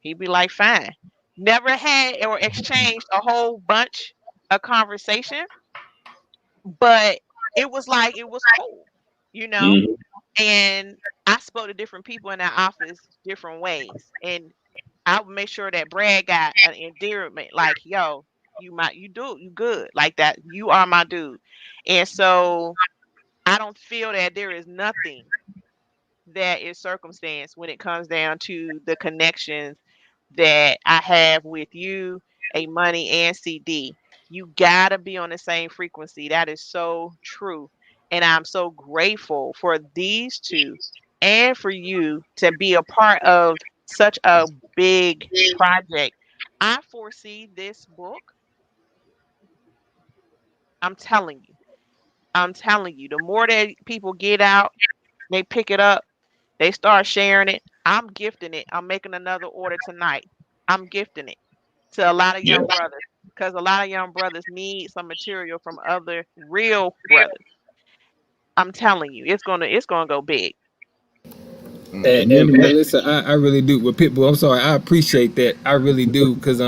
He'd be like, "Fine." Never had or exchanged a whole bunch of conversation, but it was like it was cool, you know. Mhm. And I spoke to different people in that office different ways, and I would make sure that Brad got an endearment, like, "Yo, you good, like that. You are my dude." And so I don't feel that there is nothing that is circumstance when it comes down to the connections that I have with you, A Money and CD. You gotta be on the same frequency. That is so true. And I'm so grateful for these two and for you to be a part of such a big project. I foresee this book, I'm telling you, the more that people get out, they pick it up, they start sharing it. I'm gifting it. I'm making another order tonight. I'm gifting it to a lot of Yeah. young brothers because a lot of young brothers need some material from other real brothers. I'm telling you, it's gonna go big. And Amen to that. Melissa, I really do. With Pitbull, I'm sorry, I appreciate that. I really do, because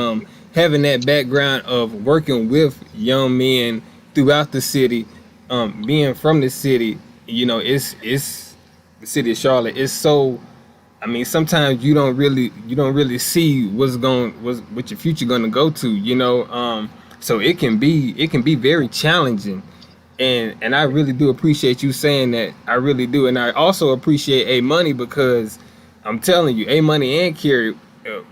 having that background of working with young men throughout the city, being from the city, it's the city of Charlotte. It's so. I mean, sometimes you don't really see what your future gonna go to. So it can be very challenging, and I really do appreciate you saying that. I really do, and I also appreciate A Money, because I'm telling you, A Money and Carrie,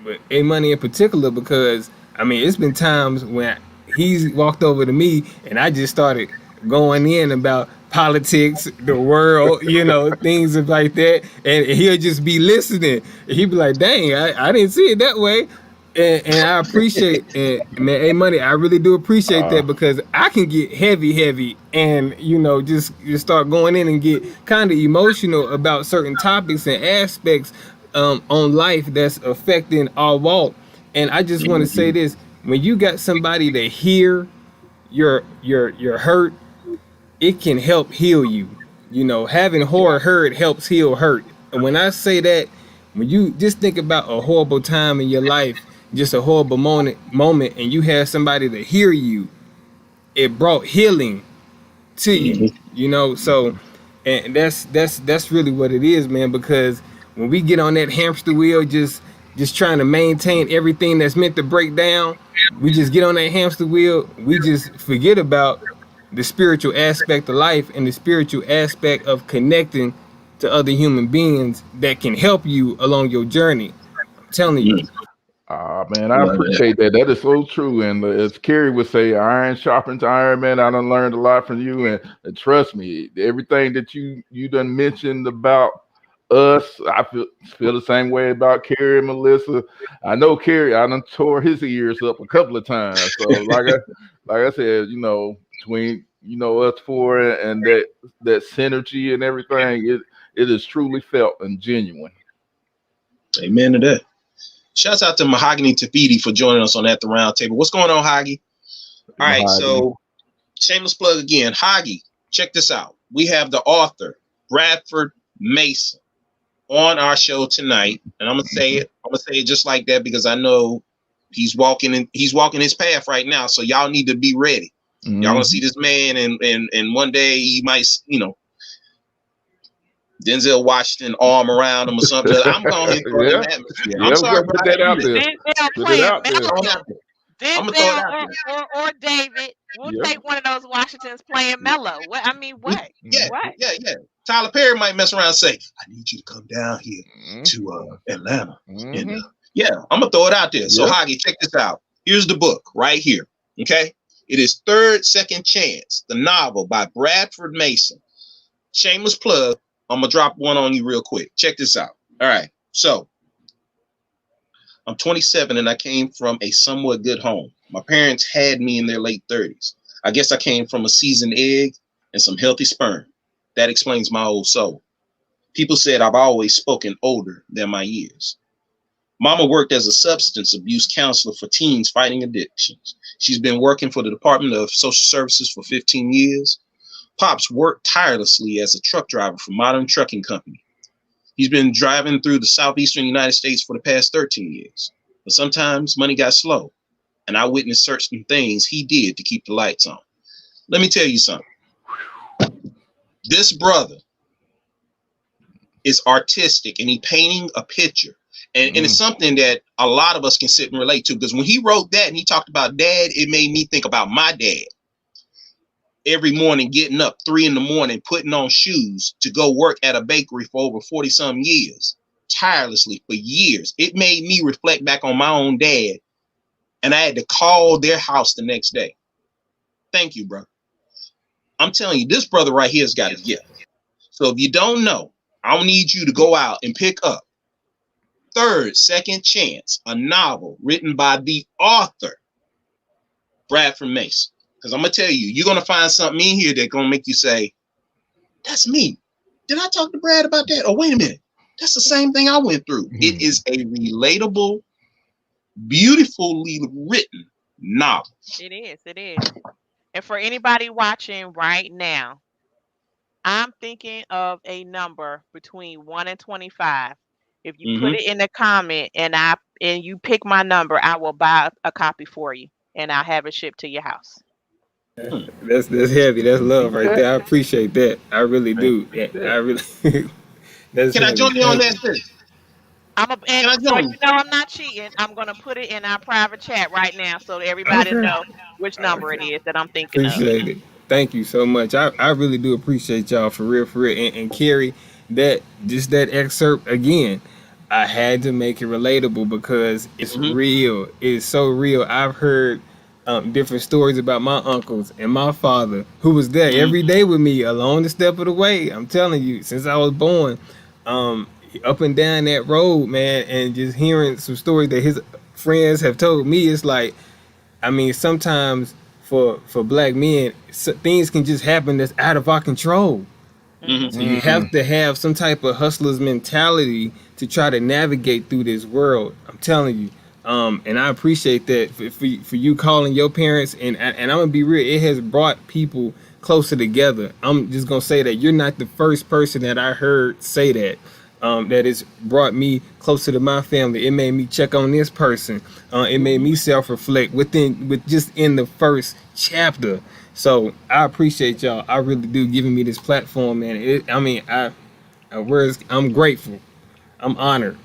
but A Money in particular, because I mean, it's been times when he's walked over to me and I just started going in about politics, the world, things like that, and he'll just be listening. He'd be like, "Dang, I didn't see it that way." And I appreciate, and man, A Money, I really do appreciate that, because I can get heavy, and just start going in and get kind of emotional about certain topics and aspects on life that's affecting our walk. And I just want to say Mhm. this: when you got somebody to hear your hurt, it can help heal you. Having horror heard helps heal hurt. And when I say that, when you just think about a horrible time in your life, just a horrible moment, and you have somebody to hear you, it brought healing to you. Mhm. So, and that's really what it is, man. Because when we get on that hamster wheel, just trying to maintain everything that's meant to break down, we just get on that hamster wheel. We just forget about the spiritual aspect of life and the spiritual aspect of connecting to other human beings that can help you along your journey. I'm telling you. Mhm. Man, I I love that. appreciate that. That is so true. And as Kerry would say, iron sharpens iron, man. I done learned a lot from you. And trust me, everything that you done mentioned about us, I feel the same way about Kerry and Melissa. I know Kerry, I done tore his ears up a couple of times. So like I said, between us four and that synergy and everything, it is truly felt and genuine. Amen to that. Shouts out to Mahogany Tafiti for joining us on At the Round Table. What's going on, Hoggy? All right, Mahogany. so shameless plug again. Hoggy, check this out. We have the author, Bradford Mason. on our show tonight, and I'm gonna say it. I'm gonna say it just like that because I know he's walking his path right now. So y'all need to be ready. Y'all gonna see this man, and one day he might, Denzel Washington arm around him or something. I'm going to throw it in the atmosphere. I'm sorry, put that out there. Denzel Put it playing out there. Mello. I'm gonna throw it out Denzel or David. We'll take one of those Washingtons playing Mello. What? I mean, what? Yeah, What? yeah. Tyler Perry might mess around and say, "I need you to come down here to Atlanta." And I'm gonna throw it out there. So Hagi, check this out. Here's the book right here. Okay, it is Third Second Chance, the novel by Bradford Mason. Shameless plug. I'm gonna drop one on you real quick. Check this out. All right, so I'm 27 and I came from a somewhat good home. My parents had me in their late 30s. I guess I came from a seasoned egg and some healthy sperm. That explains my old soul. People said I've always spoken older than my years. Mama worked as a substance abuse counselor for teens fighting addictions. She's been working for the Department of Social Services for 15 years. Pops worked tirelessly as a truck driver for Modern Trucking Company. He's been driving through the southeastern United States for the past 13 years. But sometimes money got slow, and I witnessed certain things he did to keep the lights on. Let me tell you something. This brother is artistic, and he's painting a picture. And it's something that a lot of us can sit and relate to, because when he wrote that and he talked about dad, it made me think about my dad. Every morning getting up 3 a.m, putting on shoes to go work at a bakery for over 40 some years, tirelessly for years. It made me reflect back on my own dad, and I had to call their house the next day. Thank you, bro. I'm telling you, this brother right here has got a gift. So if you don't know, I'll need you to go out and pick up Third Second Chance, a novel written by the author, Bradford Mason. Because I'm going to tell you, you're going to find something in here that's going to make you say, that's me. Did I talk to Brad about that? Oh, wait a minute. That's the same thing I went through. It is a relatable, beautifully written novel. It is. It is. And for anybody watching right now, I'm thinking of a number between 1 and 25. If you put it in the comment and you pick my number, I will buy a copy for you and I'll have it shipped to your house. That's heavy. That's love right there. I appreciate that. I really do. I really. That's Can I heavy. join you on that, sis? And so you know I'm not cheating. I'm gonna put it in our private chat right now so everybody know which number it is that I'm thinking of. Appreciate it. Thank you so much. I really do appreciate y'all for real, for real. And Carrie, that excerpt again, I had to make it relatable because it's real. It's so real. I've heard different stories about my uncles and my father who was there every day with me along the step of the way. I'm telling you, since I was born, up and down that road, man, and just hearing some stories that his friends have told me, it's like, I mean, sometimes for black men, things can just happen that's out of our control. So you have to have some type of hustler's mentality to try to navigate through this world. I'm telling you. And I appreciate that for you calling your parents. And I'm going to be real. It has brought people closer together. I'm just going to say that you're not the first person that I heard say that. That has brought me closer to my family. It made me check on this person. It made me self-reflect just in the first chapter. So I appreciate y'all. I really do, giving me this platform, man. I'm grateful. I'm honored.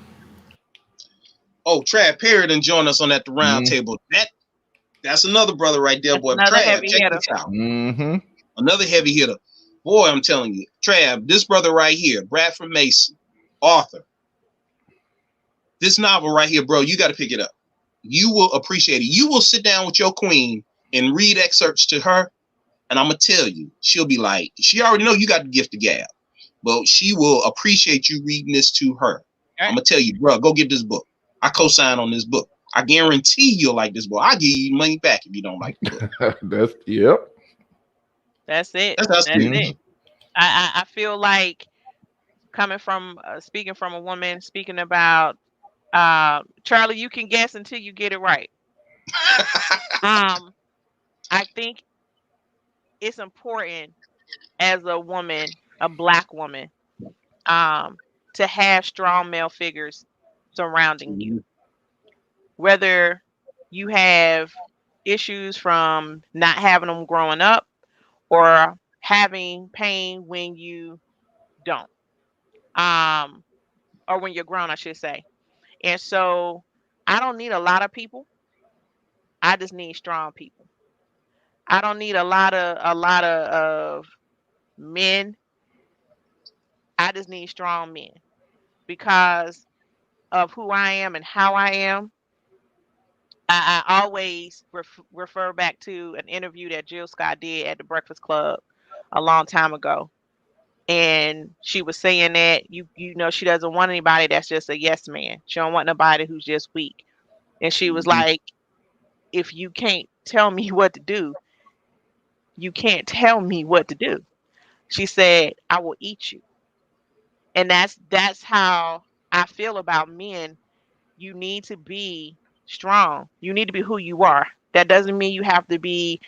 Oh, Trav Perry done join us on that round table. That's another brother right there, boy. Trav, check this out. Another heavy hitter. Boy, I'm telling you, Trav, this brother right here, Bradford Mason, author. This novel right here, bro, you got to pick it up. You will appreciate it. You will sit down with your queen and read excerpts to her, and I'm going to tell you, she'll be like, she already know you got the gift of gab, but she will appreciate you reading this to her. I'm going to tell you, bro, go get this book. I co-sign on this book. I guarantee you'll like this book. I'll give you money back if you don't like the book. That's it. That's it. I feel like coming from speaking from a woman, speaking about Charlie, you can guess until you get it right. I think it's important as a woman, a black woman, to have strong male figures surrounding you. Mhm. Whether you have issues from not having them growing up or having pain when you don't, um, or when you're grown, I should say. And so I don't need a lot of people. I just need strong people. I don't need a lot of men. I just need strong men because of who I am and how I am. I always refer back to an interview that Jill Scott did at the Breakfast Club a long time ago. And she was saying that you know she doesn't want anybody that's just a yes man. She don't want nobody who's just weak. And she was Mhm. like, if you can't tell me what to do, you can't tell me what to do. She said, I will eat you. And that's how I feel about men. You need to be strong. You need to be who you are. That doesn't mean you have to be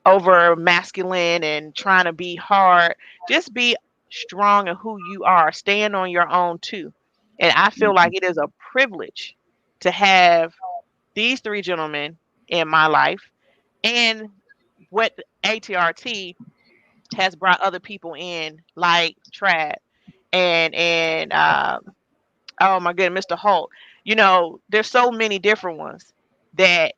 over masculine and trying to be hard. Just be strong in who you are. Stand on your own too. And I feel like it is a privilege to have these three gentlemen in my life and what ATRT has brought other people in like Trad and oh my goodness, Mr. Holt. You know, there's so many different ones that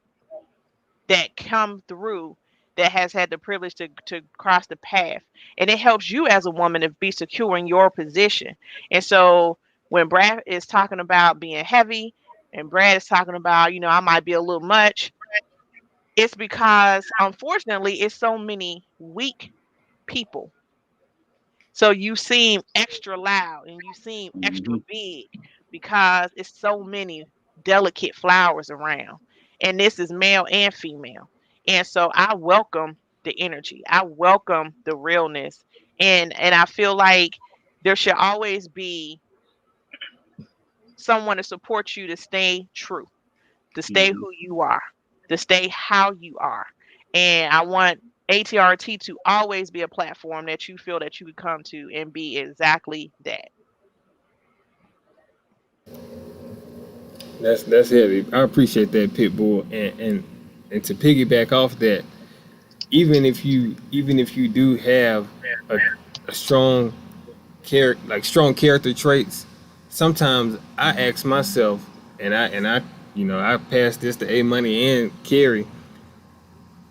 come through that has had the privilege to cross the path. And it helps you as a woman to be secure in your position. And so when Brad is talking about being heavy and Brad is talking about, you know, I might be a little much, it's because unfortunately it's so many weak people. So you seem extra loud and you seem extra Mhm. big because it's so many delicate flowers around. And this is male and female. And so I welcome the energy. I welcome the realness. And I feel like there should always be someone to support you to stay true, to stay Mhm. who you are, to stay how you are. And I want ATRT to always be a platform that you feel that you could come to and be exactly that. That's heavy. I appreciate that, Pitbull. And to piggyback off that, even if you do have a, a strong strong character traits, sometimes I ask myself, and I I pass this to A Money and Carrie.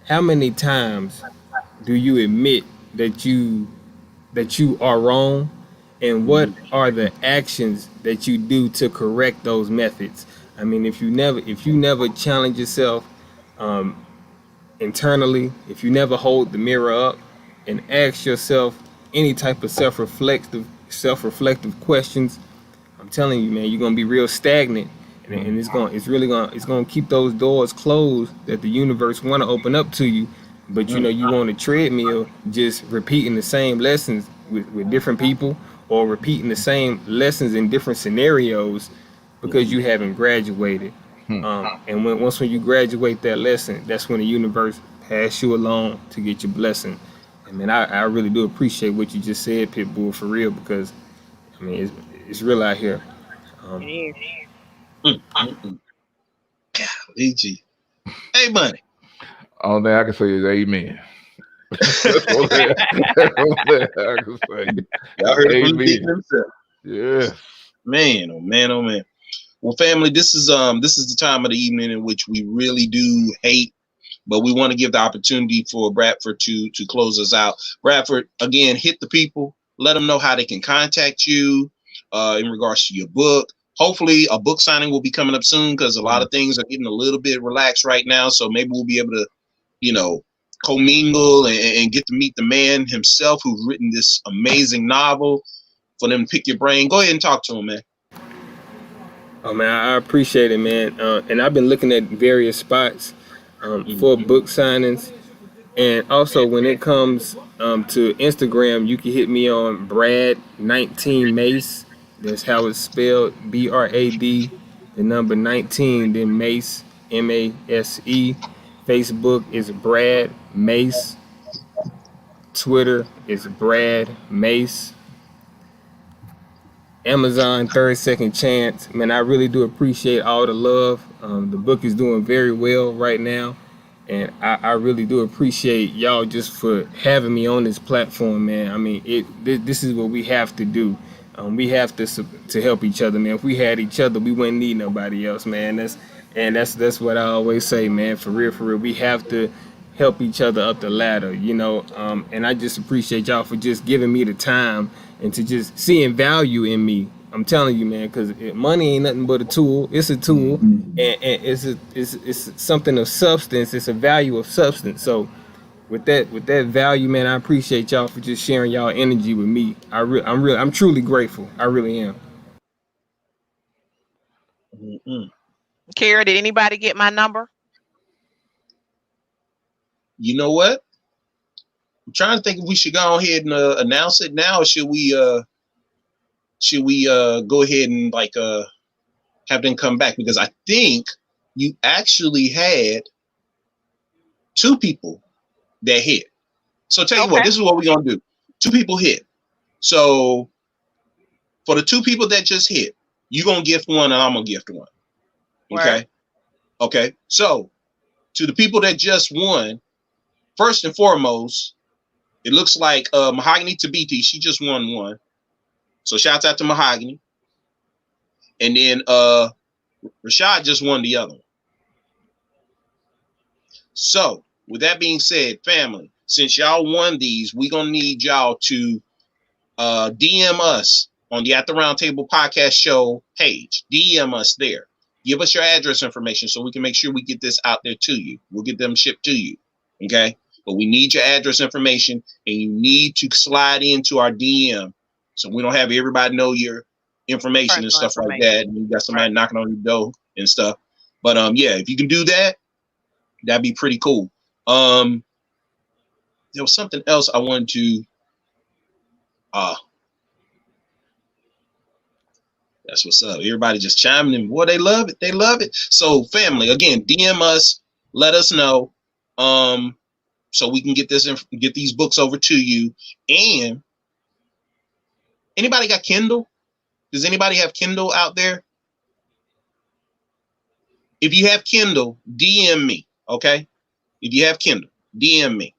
How many times do you admit that you are wrong, and what Mhm. are the actions that you do to correct those methods? I mean, if you never challenge yourself um, internally, if you never hold the mirror up and ask yourself any type of self-reflective questions, I'm telling you, man, you're gonna be real stagnant, and it's gonna keep those doors closed that the universe want to open up to you, but you want a treadmill just repeating the same lessons with different people, or repeating the same lessons in different scenarios because Mhm. you haven't graduated. Hmm. And when you graduate that lesson, that's when the universe pass you along to get your blessing. I mean, I really do appreciate what you just said, Pitbull, for real, because I mean, it's real out here. It Um, is. Mm. Mm. EG. Hey, money. All that I can say is amen. That's all that, that's all that I can say. Y'all heard it from the Amen. deacon himself. Yes. Man, oh man, oh man. Well, family, this is the time of the evening in which we really do hate, but we want to give the opportunity for Bradford to close us out. Bradford, again, hit the people, let them know how they can contact you in regards to your book. Hopefully, a book signing will be coming up soon because a lot of things are getting a little bit relaxed right now. So maybe we'll be able to, you know, commingle and get to meet the man himself who's written this amazing novel for them to pick your brain. Go ahead and talk to him, man. oh man, I appreciate it, man. And I've been looking at various spots for Mhm. book signings, and also when it comes to Instagram, you can hit me on Brad19Mace. That's how it's spelled: BRAD, the number 19, then Mace, MASE. Facebook is Brad Mace. Twitter is Brad Mace. Amazon 30 Second Chance. Man, I really do appreciate all the love. The book is doing very well right now. And I really do appreciate y'all just for having me on this platform, man. I mean, this is what we have to do. We have to help each other, man. If we had each other, we wouldn't need nobody else, man. That's what I always say, man. For real, we have to help each other up the ladder, you know. And I just appreciate y'all for just giving me the time and to just seeing value in me. I'm telling you, man, because money ain't nothing but a tool. It's a tool, and it's something of substance. It's a value of substance. So with that value, man, I appreciate y'all for just sharing y'all energy with me. I'm truly grateful. I really am. Kara, did anybody get my number? You know what? I'm trying to think if we should go ahead and announce it now, or should we go ahead and have them come back? Because I think you actually had 2 people that hit. So tell you what, this is what we're gonna do. 2 people hit. So for the 2 people that just hit, you're gonna gift one and I'm gonna gift one. Okay. Right. Okay. So to the people that just won, first and foremost, it looks like Mahogany Tabiti, she just won one. So shouts out to Mahogany. And then Rashad just won the other one. So with that being said, family, since y'all won these, we're going to need y'all to DM us on the At the Round Table Podcast Show page. DM us there. Give us your address information so we can make sure we get this out there to you. We'll get them shipped to you. Okay? But we need your address information, and you need to slide into our DM so we don't have everybody know your information and stuff like that. And you got somebody knocking on your door and stuff. But yeah, if you can do that, that'd be pretty cool. There was something else I wanted to that's what's up. Everybody just chiming in. Boy, they love it. They love it. So family, again, DM us, let us know. So we can get these books over to you. And anybody got Kindle? Does anybody have Kindle out there? If you have Kindle, DM me. Okay. If you have Kindle, DM me.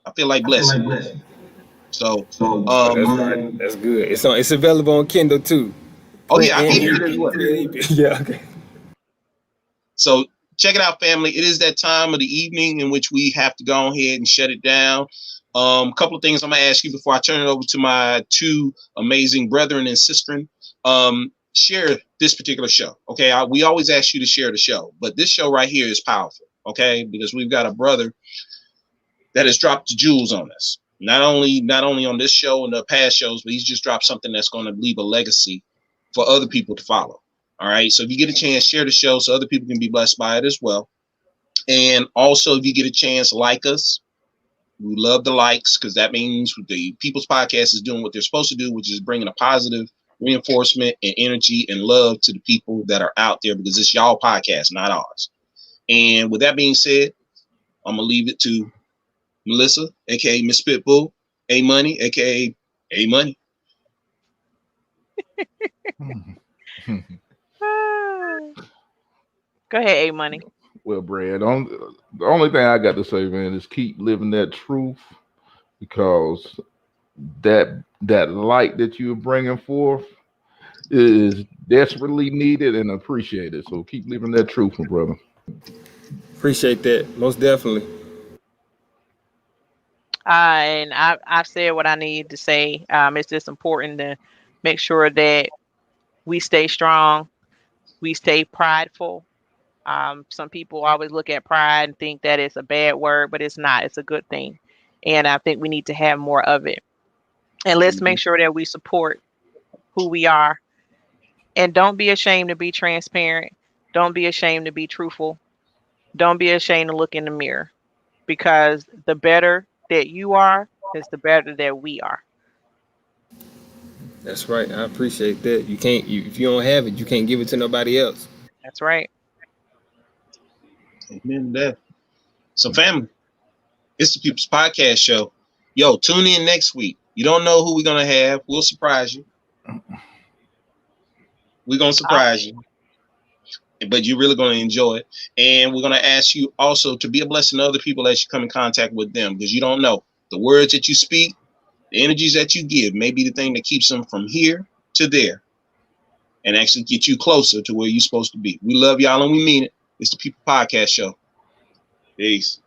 I feel like blessing. So that's good. It's available on Kindle too. Oh yeah, yeah. Okay. So check it out, family. It is that time of the evening in which we have to go ahead and shut it down. A couple of things I'm gonna ask you before I turn it over to my 2 amazing brethren and sistren. Share this particular show. Okay, we always ask you to share the show, but this show right here is powerful. Okay, because we've got a brother that has dropped the jewels on us. Not only on this show and the past shows, but he's just dropped something that's going to leave a legacy for other people to follow. All right. So if you get a chance, share the show so other people can be blessed by it as well. And also, if you get a chance, like us. We love the likes because that means the People's Podcast is doing what they're supposed to do, which is bringing a positive reinforcement and energy and love to the people that are out there, because it's y'all podcast, not ours. And with that being said, I'm going to leave it to Melissa, a.k.a. Miss Pitbull, A-Money, a.k.a. A-Money. Go ahead, A-Money. Well, Brad, the only thing I got to say, man, is keep living that truth, because that light that you're bringing forth is desperately needed and appreciated. So keep living that truth, my brother. Appreciate that. Most definitely. And I've said what I need to say. It's just important to make sure that we stay strong, we stay prideful. Some people always look at pride and think that it's a bad word, but it's not. It's a good thing. And I think we need to have more of it. And let's make sure that we support who we are. And don't be ashamed to be transparent. Don't be ashamed to be truthful. Don't be ashamed to look in the mirror, because the better that you are is the better that we are. That's right. I appreciate that. If you don't have it, you can't give it to nobody else. That's right. Amen to that. So family, it's the People's Podcast Show. Yo, tune in next week. You don't know who we're going to have. We'll surprise you. We're gonna surprise you, but you're really gonna enjoy it. And we're gonna ask you also to be a blessing to other people as you come in contact with them, because you don't know the words that you speak, the energies that you give may be the thing that keeps them from here to there and actually get you closer to where you're supposed to be. We love y'all and we mean it. It's the People Podcast Show. Peace.